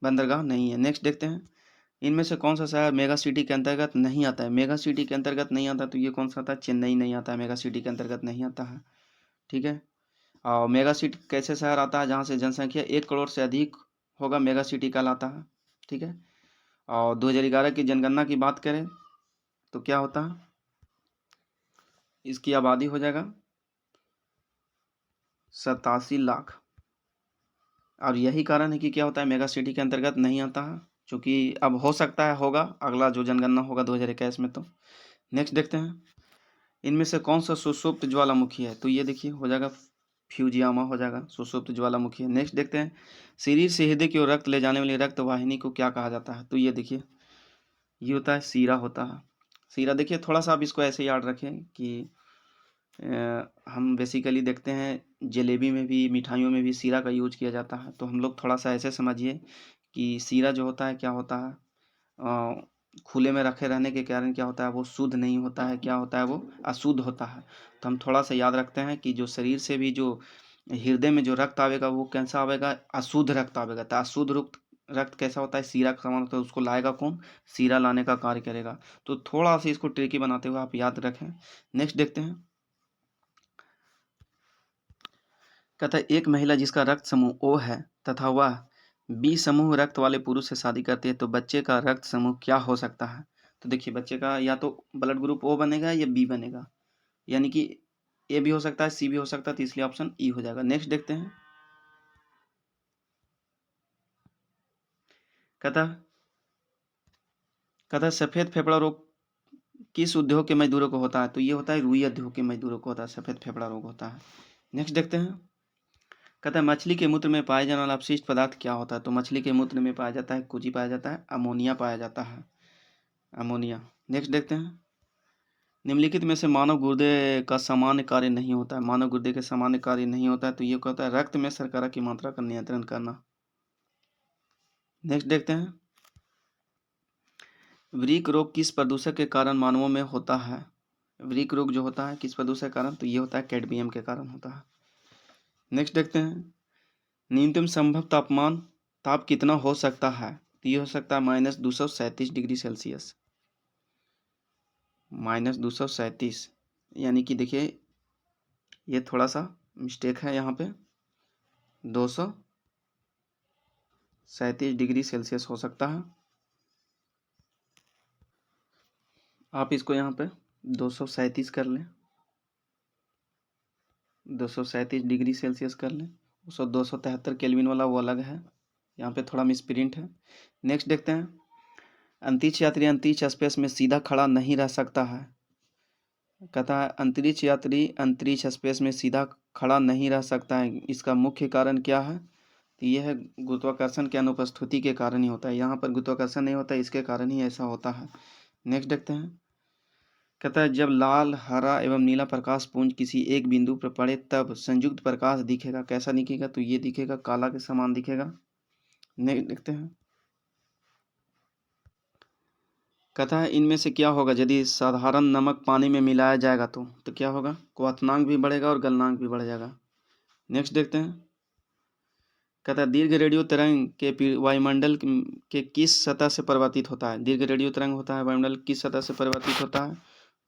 A: बंदरगाह नहीं है। नेक्स्ट देखते हैं, इनमें से कौन सा शहर मेगा सिटी के अंतर्गत नहीं आता है। मेगा सिटी के अंतर्गत नहीं आता, तो ये कौन सा आता है, चेन्नई नहीं आता है, मेगा सिटी के अंतर्गत नहीं आता है। ठीक है, और मेगा सिटी कैसे शहर आता है, जहाँ से जनसंख्या 1 करोड़ से अधिक होगा, मेगा सिटी कहलाता है। ठीक है, और 2011 की जनगणना की बात करें तो क्या होता है, इसकी आबादी हो जाएगा 87 लाख। और यही कारण है कि क्या होता है, मेगा सिटी के अंतर्गत नहीं आता है, क्योंकि अब हो सकता है होगा अगला जो जनगणना होगा 2021 में। तो नेक्स्ट देखते हैं, इनमें से कौन सा सुषुप्त ज्वालामुखी है, तो ये देखिए हो जाएगा फ्यूजियामा हो जाएगा, सुषुप्त ज्वालामुखी है। नेक्स्ट देखते हैं, शरीर से हृदय की ओर रक्त ले जाने वाली रक्त वाहिनी को क्या कहा जाता है, तो ये देखिए ये होता है सीरा होता है। सीरा देखिए, थोड़ा सा आप इसको ऐसे याद रखें कि हम बेसिकली देखते हैं जलेबी में भी, मिठाइयों में भी सीरा का यूज किया जाता है, तो हम लोग थोड़ा सा ऐसे समझिए कि सीरा जो होता है क्या होता है, खुले में रखे रहने के कारण क्या होता है, वो शुद्ध नहीं होता है, क्या होता है, वो अशुद्ध होता है। तो हम थोड़ा सा याद रखते हैं कि जो शरीर से भी जो हृदय में जो रक्त आवेगा वो कैसा आवेगा, अशुद्ध रक्त आवेगा। तो अशुद्ध रक्त कैसा होता है, सीरा का समान होता है, उसको लाएगा कौन, सीरा लाने का कार्य करेगा। तो थोड़ा सा इसको ट्रिकी बनाते हुए आप याद रखें। नेक्स्ट देखते हैं, कहता है एक महिला जिसका रक्त समूह ओ है तथा वह बी समूह रक्त वाले पुरुष से शादी करती है, तो बच्चे का रक्त समूह क्या हो सकता है। तो देखिए बच्चे का या तो ब्लड ग्रुप ओ बनेगा या बी बनेगा, यानी कि ए भी हो सकता है, सी भी हो सकता है, तो इसलिए ऑप्शन ई हो जाएगा। नेक्स्ट देखते हैं, कहता कहता सफेद फेफड़ा रोग किस उद्योग के मजदूरों को होता है, तो ये होता है रुई उद्योग के मजदूरों को होता है, सफेद फेफड़ा रोग होता है। नेक्स्ट देखते हैं, कहता है मछली के मूत्र में पाए जाने वाला अपशिष्ट पदार्थ क्या होता है, तो मछली के मूत्र में पाया जाता है कुजी पाया जाता है, अमोनिया पाया जाता है, अमोनिया। नेक्स्ट देखते हैं, निम्नलिखित में से मानव गुर्दे का सामान्य कार्य नहीं होता है। मानव गुर्दे के सामान्य कार्य नहीं होता है, तो ये कहता है रक्त में शर्करा की मात्रा का नियंत्रण करना। नेक्स्ट देखते हैं, वृक्क रोग किस प्रदूषक के कारण मानवों में होता है। वृक्क रोग जो होता है किस प्रदूषक के कारण, तो ये होता है कैडमियम के कारण होता है। नेक्स्ट देखते हैं, न्यूनतम संभव ताप कितना हो सकता है, तो ये हो सकता है -237 डिग्री सेल्सियस, -237, यानी कि देखिए ये थोड़ा सा मिस्टेक है यहाँ पे, 237 डिग्री सेल्सियस हो सकता है। आप इसको यहाँ पे 237 कर लें, 237 डिग्री सेल्सियस कर लें। उसको 273 केल्विन वाला वो अलग है, यहाँ पे थोड़ा मिसप्रिंट है। नेक्स्ट देखते हैं, अंतरिक्ष यात्री अंतरिक्ष स्पेस में सीधा खड़ा नहीं रह सकता है। कहता है अंतरिक्ष यात्री अंतरिक्ष स्पेस में सीधा खड़ा नहीं रह सकता है, इसका मुख्य कारण क्या है, तो यह है गुरुत्वाकर्षण की अनुपस्थिति के कारण ही होता है। यहाँ पर गुरुत्वाकर्षण नहीं होता है, इसके कारण ही ऐसा होता है। नेक्स्ट देखते हैं, कहता है जब लाल हरा एवं नीला प्रकाश पुंज किसी एक बिंदु पर पड़े तब संयुक्त प्रकाश दिखेगा, कैसा दिखेगा, तो ये दिखेगा काला के समान दिखेगा। नेक्स्ट देखते हैं, कहता है इनमें से क्या होगा यदि साधारण नमक पानी में मिलाया जाएगा, तो क्या होगा, क्वथनांक भी बढ़ेगा और गलनांक भी बढ़ जाएगा। नेक्स्ट देखते हैं, कहता है दीर्घ रेडियो तरंग के वायुमंडल के किस सतह से परिवर्तित होता है। दीर्घ रेडियो तरंग होता है वायुमंडल किस सतह से परिवर्तित होता है,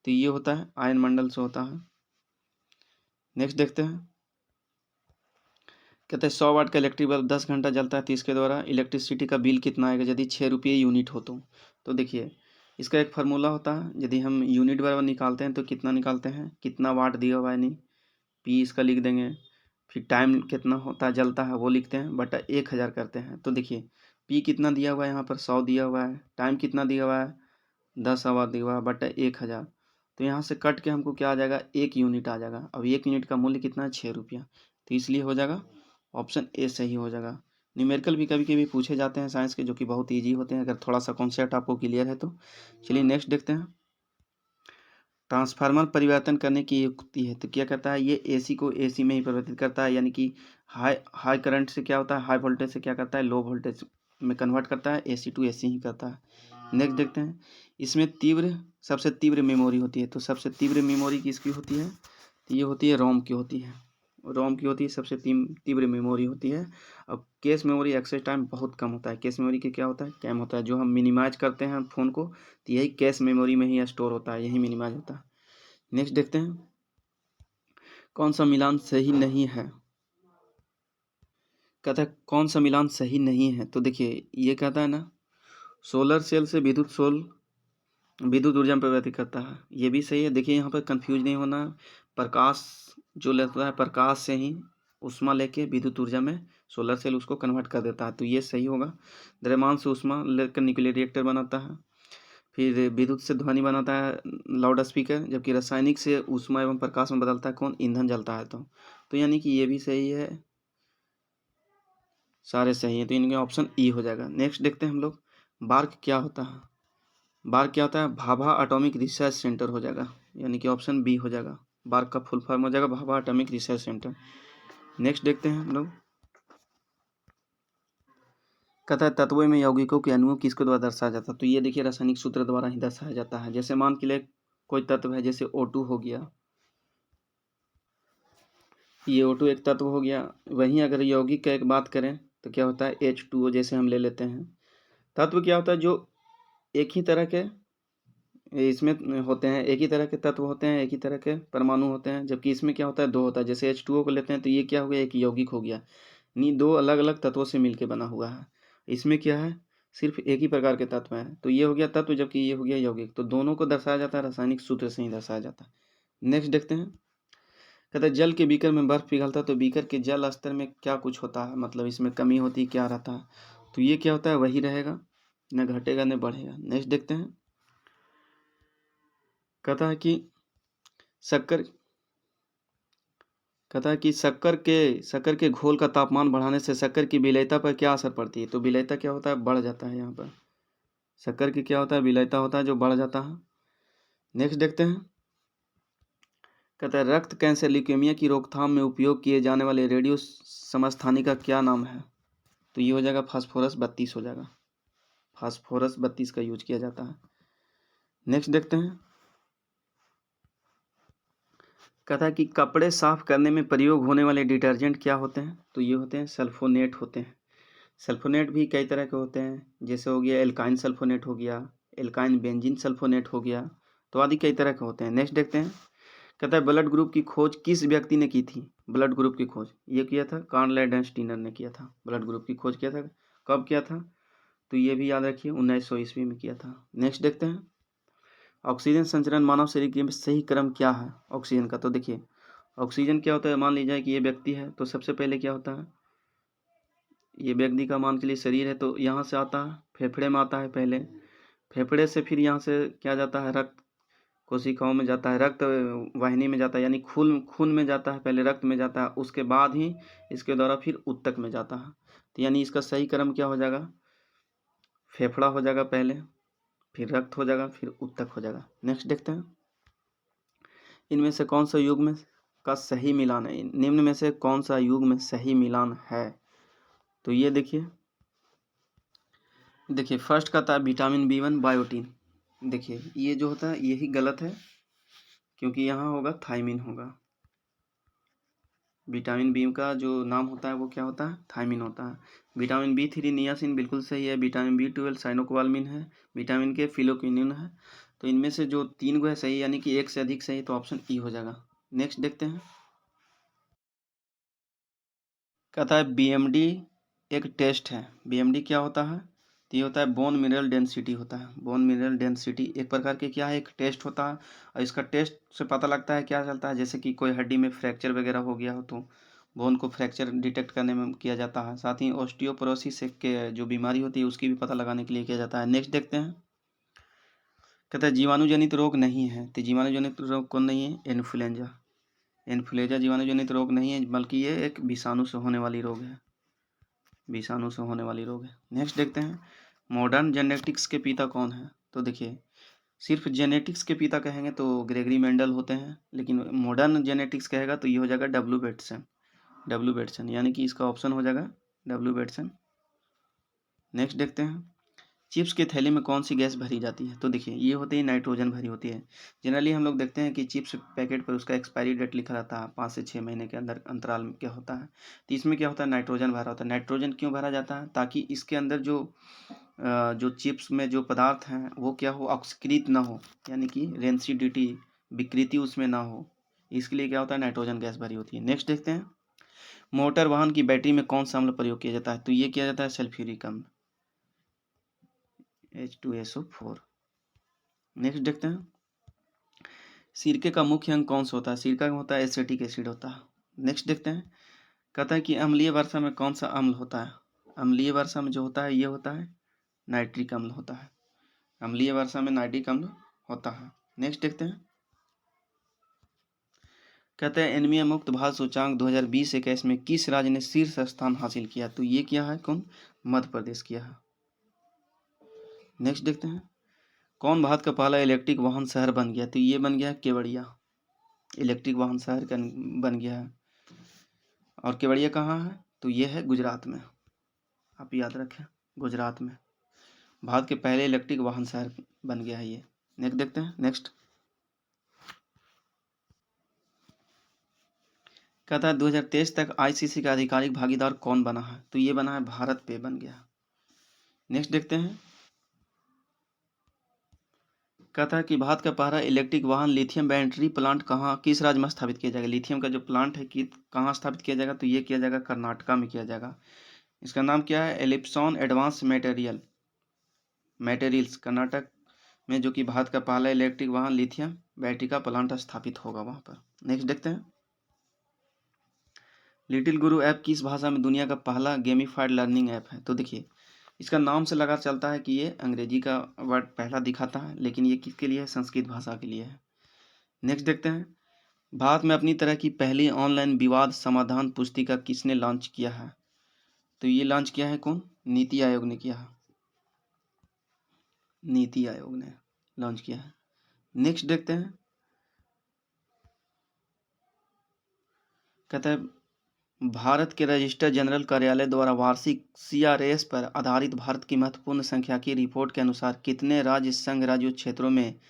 A: तो ये होता है आयन मंडल से होता है। नेक्स्ट देखते हैं, कहते हैं 100 वाट का इलेक्ट्रिक बल्ब 10 घंटा जलता है, तो इसके द्वारा इलेक्ट्रिसिटी का बिल कितना आएगा यदि 6 रुपये यूनिट हो तो देखिए इसका एक फार्मूला होता है, यदि हम यूनिट बराबर निकालते हैं तो कितना निकालते हैं, कितना वाट दिया हुआ है, नहीं पी इसका लिख देंगे, फिर टाइम कितना होता है जलता है वो लिखते हैं, बटा 1000 करते हैं। तो देखिए पी कितना दिया हुआ है, यहाँ पर 100 दिया हुआ है, टाइम कितना दिया हुआ है 10 आवर दिया हुआ है, बटा 1000। तो यहाँ से कट के हमको क्या आ जाएगा, 1 यूनिट आ जाएगा। अब 1 यूनिट का मूल्य कितना है, 6 रुपया, तो इसलिए हो जाएगा ऑप्शन ए सही हो जाएगा। न्यूमेरिकल भी कभी कभी पूछे जाते हैं साइंस के, जो कि बहुत ईजी होते हैं अगर थोड़ा सा कॉन्सेप्ट आपको क्लियर है तो। चलिए नेक्स्ट देखते हैं, ट्रांसफार्मर परिवर्तन करने की युक्ति है। तो क्या करता है, ये एसी को एसी में ही परिवर्तित करता है, यानी कि हाई करंट से क्या होता है, हाई वोल्टेज से क्या करता है, लो वोल्टेज में कन्वर्ट करता है, एसी टू एसी ही करता है। नेक्स्ट देखते हैं, इसमें सबसे तीव्र मेमोरी होती है। तो सबसे तीव्र मेमोरी किसकी होती है, तो ये होती है रोम की होती है। रोम की होती है, सबसे तीव्र मेमोरी होती है। अब कैश मेमोरी एक्सेस टाइम बहुत कम होता है। कैश मेमोरी के क्या होता है, कम होता है। जो हम मिनिमाइज करते हैं फ़ोन को, तो यही कैश मेमोरी में ही स्टोर होता है, यही मिनिमाइज होता है। नेक्स्ट देखते हैं, कौन सा मिलान सही नहीं है। कहता है कौन सा मिलान सही नहीं है। तो देखिए ये कहता है ना, सोलर सेल से विद्युत ऊर्जा में परिवर्तित करता है, ये भी सही है। देखिए यहाँ पर कंफ्यूज नहीं होना, प्रकाश जो लेता है, प्रकाश से ही ऊष्मा लेके विद्युत ऊर्जा में सोलर सेल उसको कन्वर्ट कर देता है, तो ये सही होगा। द्रव्यमान से ऊष्मा लेकर न्यूक्लियर रिएक्टर बनाता है। फिर विद्युत से ध्वनि बनाता है लाउड स्पीकर, जबकि रासायनिक से ऊष्मा एवं प्रकाश में बदलता है कौन, ईंधन जलता है। तो यानी कि ये भी सही है, सारे सही हैं, तो इनके ऑप्शन ई हो जाएगा। नेक्स्ट देखते हैं हम लोग, बार्क क्या होता है। बार्क क्या होता है, भाभा एटॉमिक रिसर्च सेंटर हो जाएगा, यानी कि ऑप्शन बी हो जाएगा। बार्क का फुल फॉर्म हो जाएगा Bhabha atomic research centre. Next देखते हैं हम लोग, कहता है तत्वों में यौगिकों के अणुओं किसके द्वारा दर्शाया जाता है। तो ये देखिए रासायनिक सूत्र द्वारा ही दर्शाया जाता है। जैसे मान के लिए कोई तत्व है, जैसे O2 हो गया, ये O2 एक तत्व हो गया। वहीं अगर यौगिक का एक बात करें तो क्या होता है, H2O जैसे हम ले लेते हैं। तत्व क्या होता है, जो एक ही तरह के इसमें होते हैं, एक ही तरह के तत्व होते हैं, एक ही तरह के परमाणु होते हैं, जबकि इसमें क्या होता है, दो होता है। जैसे H2O को लेते हैं तो ये क्या हो गया, एक यौगिक हो गया, नहीं दो अलग अलग तत्वों से मिलकर बना हुआ है। इसमें क्या है, सिर्फ एक ही प्रकार के तत्व हैं, तो ये हो गया तत्व, जबकि ये हो गया यौगिक। तो दोनों को दर्शाया जाता है रासायनिक सूत्र से ही दर्शाया जाता है। नेक्स्ट देखते हैं, कहते हैं जल के बीकर में बर्फ पिघलता है, तो बीकर के जल स्तर में क्या कुछ होता है, मतलब इसमें कमी होती क्या रहता है। तो ये क्या होता है, वही रहेगा, न घटेगा न बढ़ेगा। नेक्स्ट देखते हैं, कहता है कि शक्कर शक्कर के घोल का तापमान बढ़ाने से शक्कर की विलेयता पर क्या असर पड़ती है। तो विलेयता क्या होता है, बढ़ जाता है। यहाँ पर शक्कर की क्या होता है, विलेयता होता है जो बढ़ जाता है। नेक्स्ट देखते हैं, कहता है रक्त कैंसर ल्यूकेमिया की रोकथाम में उपयोग किए जाने वाले रेडियो समस्थानिक का क्या नाम है। तो ये हो जाएगा फास्फोरस 32 हो जाएगा, फास्फोरस 32 का यूज किया जाता है। नेक्स्ट देखते हैं, कहता है कि कपड़े साफ करने में प्रयोग होने वाले डिटर्जेंट क्या होते हैं। तो ये होते हैं सल्फोनेट होते हैं। सल्फोनेट भी कई तरह के होते हैं, जैसे हो गया एल्काइन सल्फोनेट हो गया, एल्काइन बेंजीन सल्फोनेट हो गया, तो आदि कई तरह के होते हैं। नेक्स्ट देखते हैं, कहता है ब्लड ग्रुप की खोज किस व्यक्ति ने की थी। ब्लड ग्रुप की खोज ये किया था, कार्ल लैंडस्टीनर ने किया था। ब्लड ग्रुप की खोज किया था, कब किया था, तो ये भी याद रखिए 1900 ईस्वी में किया था। नेक्स्ट देखते हैं, ऑक्सीजन संचरण मानव शरीर के सही क्रम क्या है ऑक्सीजन का। तो देखिए ऑक्सीजन क्या होता है, मान लीजिए कि ये व्यक्ति है, तो सबसे पहले क्या होता है, ये व्यक्ति का मान के लिए शरीर है, तो यहाँ से आता है फेफड़े में आता है पहले, फेफड़े से फिर यहाँ से क्या जाता है, रक्त कोशिकाओं में जाता है, रक्त वाहिनी में जाता है, यानी खून में जाता है, पहले रक्त में जाता है, उसके बाद ही इसके द्वारा फिर ऊतक में जाता है। तो यानी इसका सही क्रम क्या हो जाएगा, फेफड़ा हो जाएगा पहले, फिर रक्त हो जाएगा, फिर ऊतक हो जाएगा। नेक्स्ट देखते हैं, इनमें से कौन सा युग्म का सही मिलान है, निम्न में से कौन सा युग्म सही मिलान है। तो ये देखिए फर्स्ट का था विटामिन B1 बायोटीन। देखिए ये जो होता है यही गलत है, क्योंकि यहाँ होगा थायमिन होगा। विटामिन बी का जो नाम होता है वो क्या होता है, थायमिन होता है। विटामिन B3 नियासिन बिल्कुल सही है। विटामिन B12 साइनोकोबाल्मिन है। विटामिन के फिलोक्विनिन है। तो इनमें से जो 3 गो है सही, यानी कि एक से अधिक सही, तो ऑप्शन ई हो जाएगा। नेक्स्ट देखते हैं, कहता है BMD एक टेस्ट है। BMD क्या होता है, तो ये होता है बोन मिनरल डेंसिटी होता है। बोन मिनरल डेंसिटी एक प्रकार के क्या है, एक टेस्ट होता है, और इसका टेस्ट से पता लगता है क्या चलता है, जैसे कि कोई हड्डी में फ्रैक्चर वगैरह हो गया हो तो बोन को फ्रैक्चर डिटेक्ट करने में किया जाता है। साथ ही ऑस्टियोपोरोसिस के जो बीमारी होती है उसकी भी पता लगाने के लिए किया जाता है। नेक्स्ट देखते हैं, कहता है जीवाणु जनित रोग नहीं है। तो जीवाणु जनित रोग कौन नहीं है, इन्फ्लुएंजा। इन्फ्लुएंजा जीवाणु जनित रोग नहीं है, बल्कि ये एक विषाणु से होने वाली रोग है, विषाणु से होने वाली रोग है। नेक्स्ट देखते हैं, मॉडर्न जेनेटिक्स के पिता कौन है। तो देखिए सिर्फ जेनेटिक्स के पिता कहेंगे तो ग्रेगरी मेंडल होते हैं, लेकिन मॉडर्न जेनेटिक्स कहेगा तो ये हो जाएगा डब्ल्यू बेटसन। डब्ल्यू बेटसन यानी कि इसका ऑप्शन हो जाएगा डब्ल्यू बेटसन। नेक्स्ट देखते हैं, चिप्स के थैली में कौन सी गैस भरी जाती है? तो देखिए ये होती है नाइट्रोजन भरी होती है। जनरली हम लोग देखते हैं कि चिप्स पैकेट पर उसका एक्सपायरी डेट लिखा रहता है, 5 से 6 महीने के अंदर अंतराल में क्या होता है, तो इसमें क्या होता है नाइट्रोजन भरा होता है। नाइट्रोजन क्यों भरा जाता है? ताकि इसके अंदर जो चिप्स में जो पदार्थ हैं वो क्या हो, ऑक्सीकृत ना हो, यानी कि रेंसिडिटी विकृति उसमें ना हो, इसके लिए क्या होता है नाइट्रोजन गैस भरी होती है। नेक्स्ट देखते हैं, मोटर वाहन की बैटरी में कौन सा अम्ल प्रयोग किया जाता है? तो ये किया जाता है सल्फ्यूरिक अम्ल, H2SO4। नेक्स्ट देखते हैं, सिरके का मुख्य अंग कौन सा होता है? सिरका में होता है एसिटिक एसिड होता है। नेक्स्ट देखते हैं, कहता है कि अम्लीय वर्षा में कौन सा अम्ल होता है? अम्लीय वर्षा में जो होता है ये होता है नाइट्रिक अम्ल होता है। अम्लीय वर्षा में नाइट्रिक अम्ल होता है। नेक्स्ट देखते हैं, कहते हैं एनीमिया मुक्त भारत सूचांक 2020-21 में किस राज्य ने शीर्ष स्थान हासिल किया? तो ये क्या है, कौन? मध्य प्रदेश किया है। नेक्स्ट देखते हैं, कौन भारत का पहला इलेक्ट्रिक वाहन शहर बन गया? तो ये बन गया केवड़िया, इलेक्ट्रिक वाहन शहर का बन गया है। और केवड़िया कहाँ है? तो ये है गुजरात में, आप याद रखें गुजरात में भारत के पहले इलेक्ट्रिक वाहन शहर बन गया है ये। नेक्स्ट देखते हैं, नेक्स्ट कहता है 2023 तक आईसीसी का आधिकारिक भागीदार कौन बना है? तो ये बना है भारत पे बन गया। नेक्स्ट देखते हैं, कहता है कि भारत का पहला इलेक्ट्रिक वाहन लिथियम बैटरी प्लांट कहाँ, किस राज्य में स्थापित किया जाएगा? लिथियम का जो प्लांट है कि कहाँ स्थापित किया जाएगा? तो ये किया जाएगा कर्नाटका में किया जाएगा। इसका नाम क्या है? एलिप्सॉन एडवांस मटेरियल्स कर्नाटक में, जो कि भारत का पहला इलेक्ट्रिक वाहन लिथियम बैटरी का प्लांट स्थापित होगा वहाँ पर। नेक्स्ट देखते हैं, लिटिल गुरु ऐप किस भाषा में दुनिया का पहला गेमिफाइड लर्निंग ऐप है? तो देखिए इसका नाम से लगा चलता है कि ये अंग्रेजी का वर्ड पहला दिखाता है, लेकिन ये किसके लिए है? संस्कृत भाषा के लिए है। नेक्स्ट देखते हैं, भारत में अपनी तरह की पहली ऑनलाइन विवाद समाधान पुस्तिका किसने लॉन्च किया है? तो ये लॉन्च किया है कौन? नीति आयोग ने किया है, नीति आयोग ने लॉन्च किया है। नेक्स्ट देखते हैं, कहता है भारत के रजिस्टर जनरल कार्यालय द्वारा वार्षिक सीआरएस पर आधारित भारत की महत्वपूर्ण संख्या की रिपोर्ट के अनुसार कितने राज्य संघ राज्यों क्षेत्रों में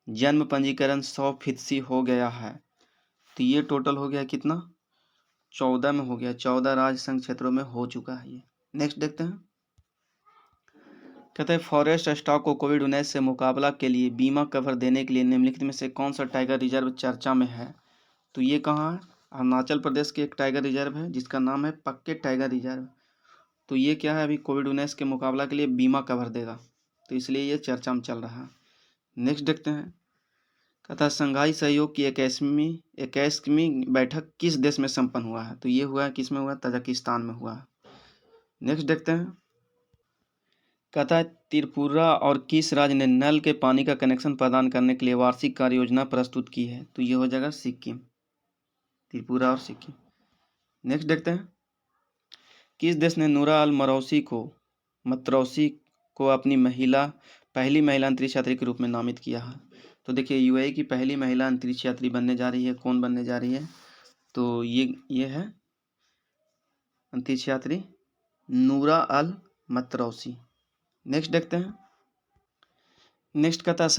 A: जन्म पंजीकरण 100% हो गया है? तो ये टोटल हो गया कितना? 14 में हो गया, 14 राज्य संघ क्षेत्रों में हो चुका है ये। नेक्स्ट देखते हैं, कहते हैं फॉरेस्ट स्टॉक को कोविड-19 से मुकाबला के लिए बीमा कवर देने के लिए निम्नलिखित में से कौन सा टाइगर रिजर्व चर्चा में है? तो ये कहाँ है? अरुणाचल प्रदेश के एक टाइगर रिजर्व है जिसका नाम है पक्के टाइगर रिजर्व। तो ये क्या है, अभी कोविड-19 के मुकाबला के लिए बीमा कवर देगा, तो इसलिए ये चर्चा में चल रहा है। नेक्स्ट देखते हैं, कहता है संघाई सहयोग की 21वीं बैठक किस देश में संपन्न हुआ है? तो ये हुआ है किस में हुआ? तजाकिस्तान में हुआ है। नेक्स्ट देखते हैं, कहता है त्रिपुरा और किस राज्य ने नल के पानी का कनेक्शन प्रदान करने के लिए वार्षिक कार्य योजना प्रस्तुत की है? तो ये हो जाएगा सिक्किम, त्रिपुरा और सिक्किम। नेक्स्ट देखते हैं, किस देश ने नूरा अल मतरौसी को अपनी पहली महिला अंतरिक्ष यात्री के रूप में नामित किया है? तो देखिए यूएई की पहली महिला अंतरिक्ष यात्री बनने जा रही है, कौन बनने जा रही है? तो ये है अंतरिक्ष यात्री नूरा अल मतरौसी। नेक्स्ट देखते हैं, नेक्स्ट कहता है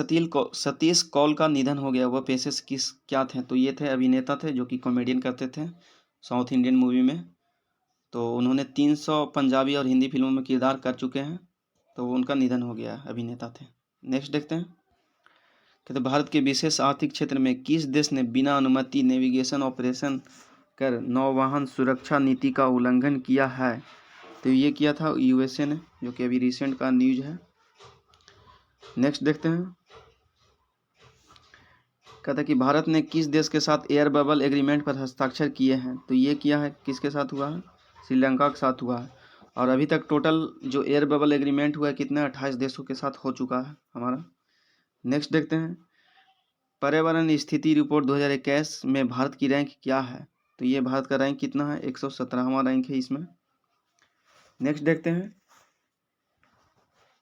A: सतीश कौल का निधन हो गया, वह पेशे से क्या थे? तो ये थे अभिनेता थे जो कि कॉमेडियन करते थे साउथ इंडियन मूवी में। तो उन्होंने 300 पंजाबी और हिंदी फिल्मों में किरदार कर चुके हैं, तो उनका निधन हो गया, अभिनेता थे। नेक्स्ट देखते हैं, कहते भारत के विशेष आर्थिक क्षेत्र में किस देश ने बिना अनुमति नेविगेशन ऑपरेशन कर नौवहन सुरक्षा नीति का उल्लंघन किया है? तो ये किया था यूएसए ने, जो कि अभी रिसेंट का न्यूज है। नेक्स्ट देखते हैं, कहता है कि भारत ने किस देश के साथ एयर बबल एग्रीमेंट पर हस्ताक्षर किए हैं? तो ये किया है किसके साथ हुआ है? श्रीलंका के साथ हुआ है। और अभी तक टोटल जो एयर बबल एग्रीमेंट हुआ है कितने? 28 देशों के साथ हो चुका है हमारा। नेक्स्ट देखते हैं, पर्यावरण स्थिति रिपोर्ट 2021 में भारत की रैंक क्या है? तो ये भारत का रैंक कितना है? 117वां रैंक है इसमें। नेक्स्ट देखते हैं,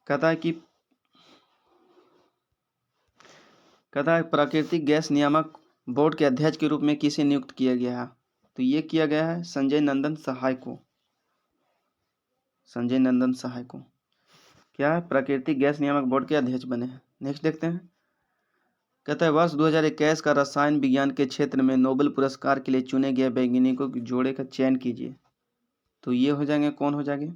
A: कहता है कि कहता है प्राकृतिक गैस नियामक बोर्ड के अध्यक्ष के रूप में किसे नियुक्त किया गया है? तो ये किया गया है संजय नंदन सहाय को। संजय नंदन सहाय को क्या है, प्राकृतिक गैस नियामक बोर्ड के अध्यक्ष बने हैं। नेक्स्ट देखते हैं। कहता है वर्ष 2021 का रसायन विज्ञान के क्षेत्र में नोबेल पुरस्कार के लिए चुने गए वैज्ञानिकों के जोड़े का चयन कीजिए। तो ये हो जाएंगे, कौन हो जाएंगे?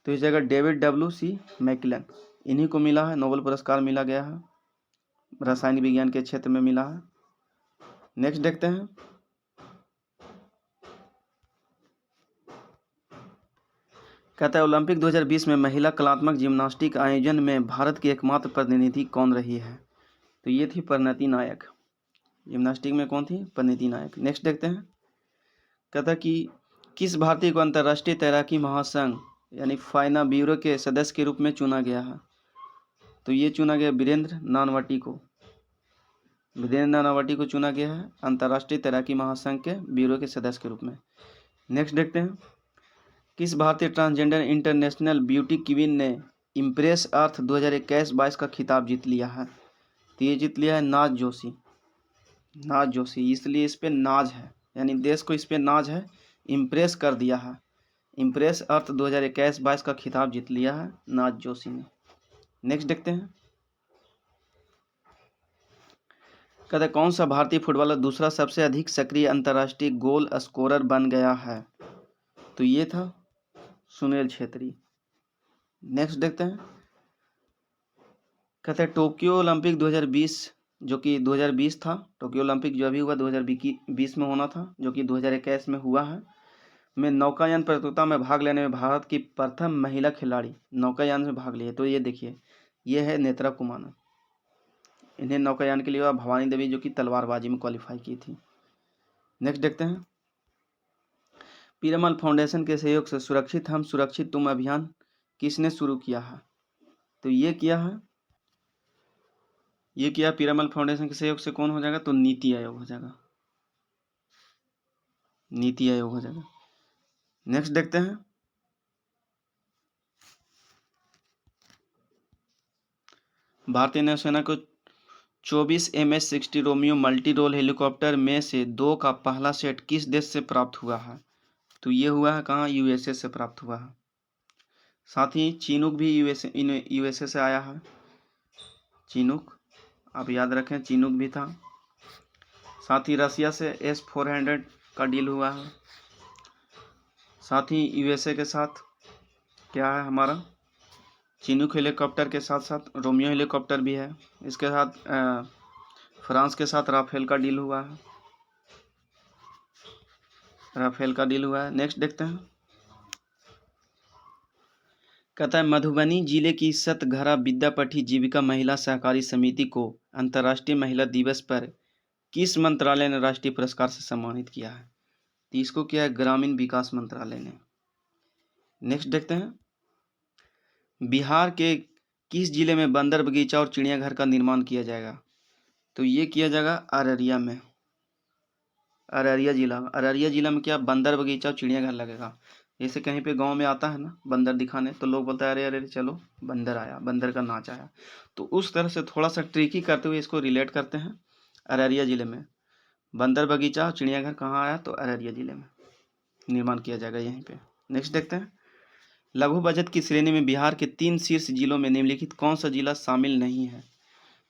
A: तो इस जगह डेविड W.C. मैकलन, इन्हीं को मिला है नोबेल पुरस्कार, मिला गया है रसायन विज्ञान के क्षेत्र में मिला है। नेक्स्ट देखते हैं। कहता है ओलंपिक 2020 में महिला कलात्मक जिम्नास्टिक आयोजन में भारत की एकमात्र प्रतिनिधि कौन रही है? तो ये थी परिणति नायक। जिम्नास्टिक में कौन थी? परिणति नायक। नेक्स्ट देखते हैं। कहता है कि किस भारतीय को अंतर्राष्ट्रीय तैराकी महासंघ यानी फाइना ब्यूरो के सदस्य के रूप में चुना गया है? तो ये चुना गया वीरेंद्र नानावटी को। वीरेंद्र नानावटी को चुना गया है अंतर्राष्ट्रीय तैराकी महासंघ के ब्यूरो के सदस्य के रूप में। नेक्स्ट देखते हैं। किस भारतीय ट्रांसजेंडर इंटरनेशनल ब्यूटी क्वीन ने इम्प्रेस अर्थ 2021-22 का खिताब जीत लिया है? तो ये जीत लिया है नाज जोशी। नाज जोशी, इसलिए इस पे नाज है, यानी देश को इस पे नाज है, इम्प्रेस कर दिया है। इम्प्रेस अर्थ 2021-22 का खिताब जीत लिया है नाज जोशी ने। नेक्स्ट देखते हैं। कहते हैं कौन सा भारतीय फुटबॉलर दूसरा सबसे अधिक सक्रिय अंतर्राष्ट्रीय गोल स्कोरर बन गया है? तो ये था सुनील छेत्री। नेक्स्ट देखते हैं। कहते हैं टोक्यो ओलंपिक 2020 जो कि 2020 था, टोक्यो ओलंपिक जो अभी हुआ 2020 में होना था, जो कि 2021 में हुआ है, में नौकायान प्रतियोगिता में भाग लेने में भारत की प्रथम महिला खिलाड़ी नौकायान में भाग लिए। तो ये देखिए, ये है नेत्रा कुमाना। इन्हें नौकायान के लिए भवानी देवी जो कि तलवारबाजी में क्वालिफाई की थी। नेक्स्ट देखते हैं। पीरामल फाउंडेशन के सहयोग से सुरक्षित हम सुरक्षित तुम अभियान किसने शुरू किया है? तो ये किया पीरामल फाउंडेशन के सहयोग से। कौन हो जाएगा? तो नीति आयोग हो जाएगा। नीति आयोग हो जाएगा। नेक्स्ट देखते हैं। भारतीय नौसेना को 24 MS-60 Romeo multi role helicopter में से 2 का पहला सेट किस देश से प्राप्त हुआ है? तो ये हुआ है कहाँ? USA से प्राप्त हुआ है। साथ ही चीनूक भी USA से आया है। चीनूक आप याद रखें, चीनूक भी था। साथ ही रसिया से S-400 का डील हुआ है। साथ ही USA के साथ क्या है हमारा? चीनूक हेलीकॉप्टर के साथ साथ रोमियो हेलीकॉप्टर भी है। इसके साथ फ्रांस के साथ राफेल का डील हुआ है। राफेल का डील हुआ है। नेक्स्ट देखते हैं। कहता है मधुबनी जिले की सतघरा विद्यापीठी जीविका महिला सहकारी समिति को अंतर्राष्ट्रीय महिला दिवस पर किस मंत्रालय ने राष्ट्रीय पुरस्कार से सम्मानित किया है? तो इसको किया है ग्रामीण विकास मंत्रालय ने। नेक्स्ट देखते हैं। बिहार के किस जिले में बंदर बगीचा और चिड़ियाघर का निर्माण किया जाएगा? तो ये किया जाएगा अररिया में। अररिया जिला में क्या बंदर बगीचा और चिड़ियाघर लगेगा। जैसे कहीं पे गांव में आता है ना बंदर दिखाने, तो लोग बोलते हैं अरे अरे चलो बंदर आया, बंदर का नाच आया। तो उस तरह से थोड़ा सा ट्रिकी करते हुए इसको रिलेट करते हैं। अररिया जिले में बंदर बगीचा और चिड़ियाघर कहाँ आया? तो अररिया जिले में निर्माण किया जाएगा यहीं पे। नेक्स्ट देखते हैं। लघु बचत की श्रेणी में बिहार के 3 शीर्ष जिलों में निम्नलिखित कौन सा जिला शामिल नहीं है?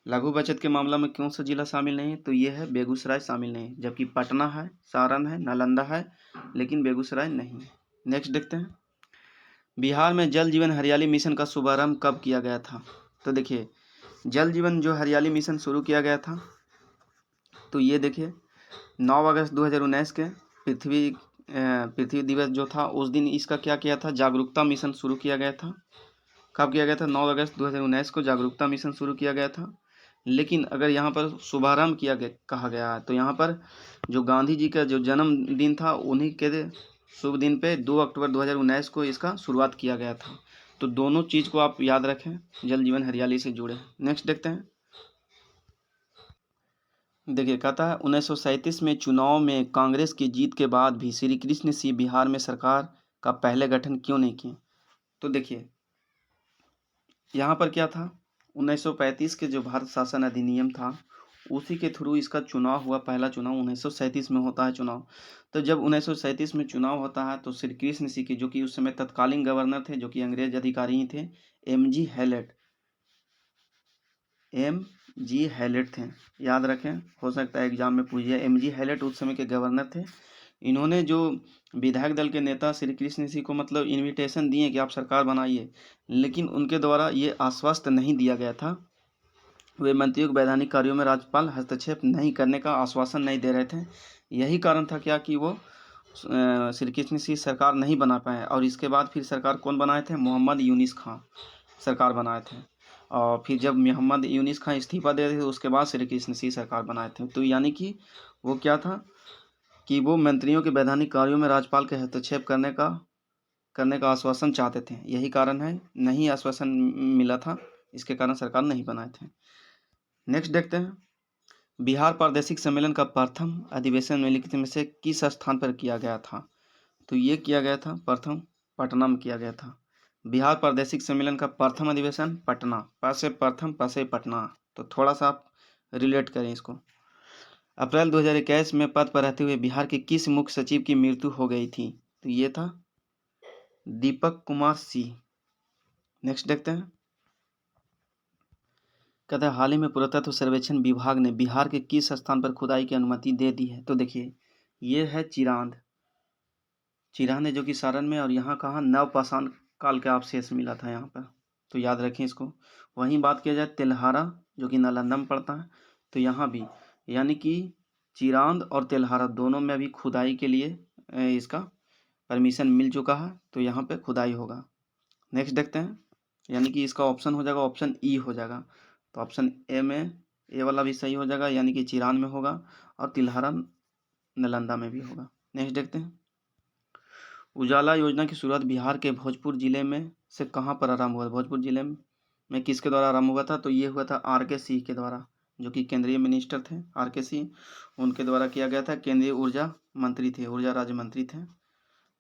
A: लघु बचत के मामला में कौन सा जिला शामिल नहीं है? तो ये है बेगूसराय शामिल नहीं है, जबकि पटना है, सारण है, नालंदा है, लेकिन बेगूसराय नहीं है। नेक्स्ट देखते हैं। बिहार में जल जीवन हरियाली मिशन का शुभारंभ कब किया गया था? तो देखिए जल जीवन जो हरियाली मिशन शुरू किया गया था, तो ये देखिए 9 अगस्त 2019 के पृथ्वी दिवस जो था उस दिन इसका क्या किया था? जागरूकता मिशन शुरू किया गया था। कब किया गया था? 9 अगस्त 2019 को जागरूकता मिशन शुरू किया गया था। लेकिन अगर यहाँ पर शुभारंभ कहा गया है, तो यहाँ पर जो गांधी जी का जो जन्मदिन था उन्हीं के शुभ दिन पे 2 अक्टूबर 2019 को इसका शुरुआत किया गया था। तो दोनों चीज़ को आप याद रखें, जल जीवन हरियाली से जुड़े। नेक्स्ट देखते हैं। देखिए कहता है 1937 में चुनाव में कांग्रेस की जीत के बाद भी श्री कृष्ण सिंह बिहार में सरकार का पहले गठन क्यों नहीं किए? तो देखिए यहाँ पर क्या था, 1935 के जो भारत शासन अधिनियम था उसी के थ्रू इसका चुनाव हुआ। पहला चुनाव 1937 में होता है चुनाव। तो जब 1937 में चुनाव होता है तो श्री कृष्ण सिंह जो कि उस समय तत्कालीन गवर्नर थे, जो कि अंग्रेज अधिकारी ही थे, एम जी हैलेट थे। याद रखें, हो सकता है एग्जाम में पूछिए। एम जी हैलेट उस समय के गवर्नर थे। इन्होंने जो विधायक दल के नेता श्री कृष्ण सिंह को मतलब इनविटेशन दिए कि आप सरकार बनाइए, लेकिन उनके द्वारा ये आश्वस्त नहीं दिया गया था। वे मंत्रियों के वैधानिक कार्यों में राज्यपाल हस्तक्षेप नहीं करने का आश्वासन नहीं दे रहे थे। यही कारण था क्या कि वो श्री कृष्ण सिंह सरकार नहीं बना पाए। और इसके बाद फिर सरकार कौन बनाए थे? मोहम्मद यूनिस खां सरकार बनाए थे। और फिर जब मोहम्मद यूनिस खां इस्तीफा दे रहे थे उसके बाद श्री कृष्ण सिंह सरकार बनाए थे। तो यानी कि वो क्या था कि वो मंत्रियों के वैधानिक कार्यों में राज्यपाल के हस्तक्षेप करने का आश्वासन चाहते थे। यही कारण है, नहीं आश्वासन मिला था, इसके कारण सरकार नहीं बनाए थे। नेक्स्ट देखते हैं, बिहार प्रादेशिक सम्मेलन का प्रथम अधिवेशन निम्नलिखित में से किस स्थान पर किया गया था? तो ये किया गया था प्रथम पटना में किया गया था। बिहार प्रादेशिक सम्मेलन का प्रथम अधिवेशन पटना, प से प्रथम, प से पटना। तो थोड़ा सा आप रिलेट करें इसको। अप्रैल 2021 में पद पर रहते हुए बिहार के किस मुख्य सचिव की मृत्यु हो गई थी? तो ये था दीपक कुमार सिंह। नेक्स्ट देखते हैं, कहते हैं हाल ही में पुरातत्व सर्वेक्षण विभाग ने बिहार के किस स्थान पर खुदाई की अनुमति दे दी है? तो देखिए, ये है चिरांद है जो कि सारण में, और यहाँ कहाँ नवपाषाण काल का अवशेष मिला था यहाँ पर। तो याद रखें इसको। वहीं बात किया जाए तेल्हारा जो कि नालंदा में पड़ता है, तो यहाँ भी यानी कि चिरांद और तेल्हारा दोनों में अभी खुदाई के लिए इसका परमिशन मिल चुका है। तो यहाँ पे खुदाई होगा। नेक्स्ट देखते हैं, यानी कि इसका ऑप्शन हो जाएगा, ऑप्शन ई हो जाएगा। तो ऑप्शन ए में ए वाला भी सही हो जाएगा, यानी कि चिरांद में होगा और तिल्हारा नालंदा में भी होगा। नेक्स्ट देखते हैं, उजाला योजना की शुरुआत बिहार के भोजपुर जिले में से कहाँ पर आरंभ हुआ? भोजपुर जिले में किसके द्वारा आरंभ हुआ था? तो ये हुआ था आर.के. सिंह के द्वारा, जो कि केंद्रीय मिनिस्टर थे आर.के. सिंह। उनके द्वारा किया गया था। केंद्रीय ऊर्जा मंत्री थे, ऊर्जा राज्य मंत्री थे,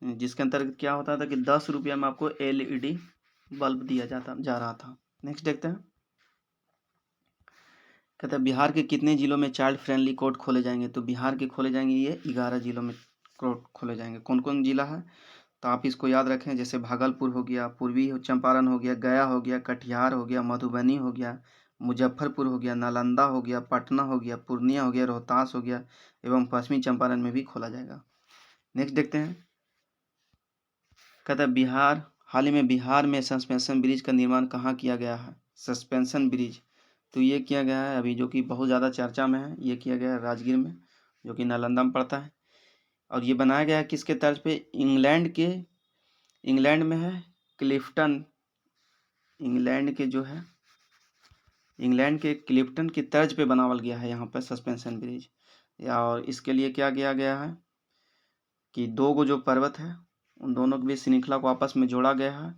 A: जिसके अंतर्गत क्या होता था कि 10 रुपया में आपको LED बल्ब दिया जा रहा था। नेक्स्ट देखते हैं, कहते हैं बिहार के कितने जिलों में चाइल्ड फ्रेंडली कोर्ट खोले जाएंगे? तो बिहार के खोले जाएंगे ये 11 जिलों में कोर्ट खोले जाएंगे। कौन कौन जिला है? तो आप इसको याद रखें, जैसे भागलपुर हो गया, पूर्वी चंपारण हो गया, गया हो गया, कटिहार हो गया, मधुबनी हो गया, मुजफ्फरपुर हो गया, नालंदा हो गया, पटना हो गया, पूर्णिया हो गया, रोहतास हो गया, एवं पश्चिमी चंपारण में भी खोला जाएगा। नेक्स्ट देखते हैं, कहता है हाल ही में बिहार में सस्पेंशन ब्रिज का निर्माण कहाँ किया गया है? सस्पेंशन ब्रिज, तो ये किया गया है अभी जो कि बहुत ज़्यादा चर्चा में है, ये किया गया है राजगीर में, जो कि नालंदा में पड़ता है। और ये बनाया गया है किसके तर्ज पे? इंग्लैंड में है क्लिफ्टन, इंग्लैंड के क्लिफ्टन की तर्ज पे बनावल गया है यहाँ पर सस्पेंशन ब्रिज। और इसके लिए क्या किया गया है कि 2 गो जो पर्वत है उन दोनों के बीच श्रृंखला को आपस में जोड़ा गया है।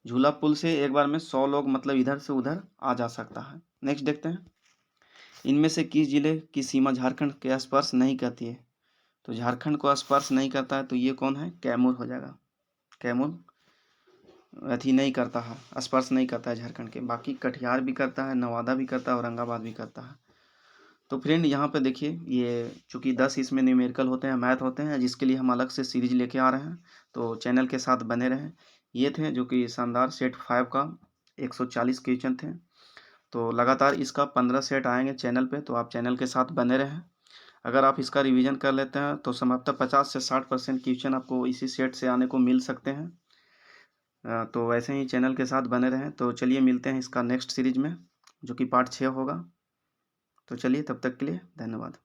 A: झूला पुल से एक बार में 100 लोग मतलब इधर से उधर आ जा सकता है। नेक्स्ट देखते हैं, इनमें से किस जिले की सीमा झारखंड के स्पर्श नहीं करती है? तो झारखंड को स्पर्श नहीं करता है, तो ये कौन है? कैमूर हो जाएगा। कैमूर नहीं करता है, स्पर्श नहीं करता है झारखंड के। बाकी कटिहार भी करता है, नवादा भी करता है, औरंगाबाद भी करता है। तो फ्रेंड यहाँ पे देखिए, ये चूँकि 10 इसमें न्यूमेरिकल होते हैं, मैथ होते हैं, जिसके लिए हम अलग से सीरीज लेके आ रहे हैं, तो चैनल के साथ बने रहें। ये थे जो कि शानदार सेट 5 का 140 क्वेश्चन थे। तो लगातार इसका 15 सेट आएंगे चैनल पे, तो आप चैनल के साथ बने रहें। अगर आप इसका रिवीजन कर लेते हैं तो संभवतः 50 से 60% क्वेश्चन आपको इसी सेट से आने को मिल सकते हैं। तो वैसे ही चैनल के साथ बने रहें। तो चलिए मिलते हैं इसका नेक्स्ट सीरीज में, जो कि पार्ट 6 होगा। तो चलिए, तब तक के लिए धन्यवाद।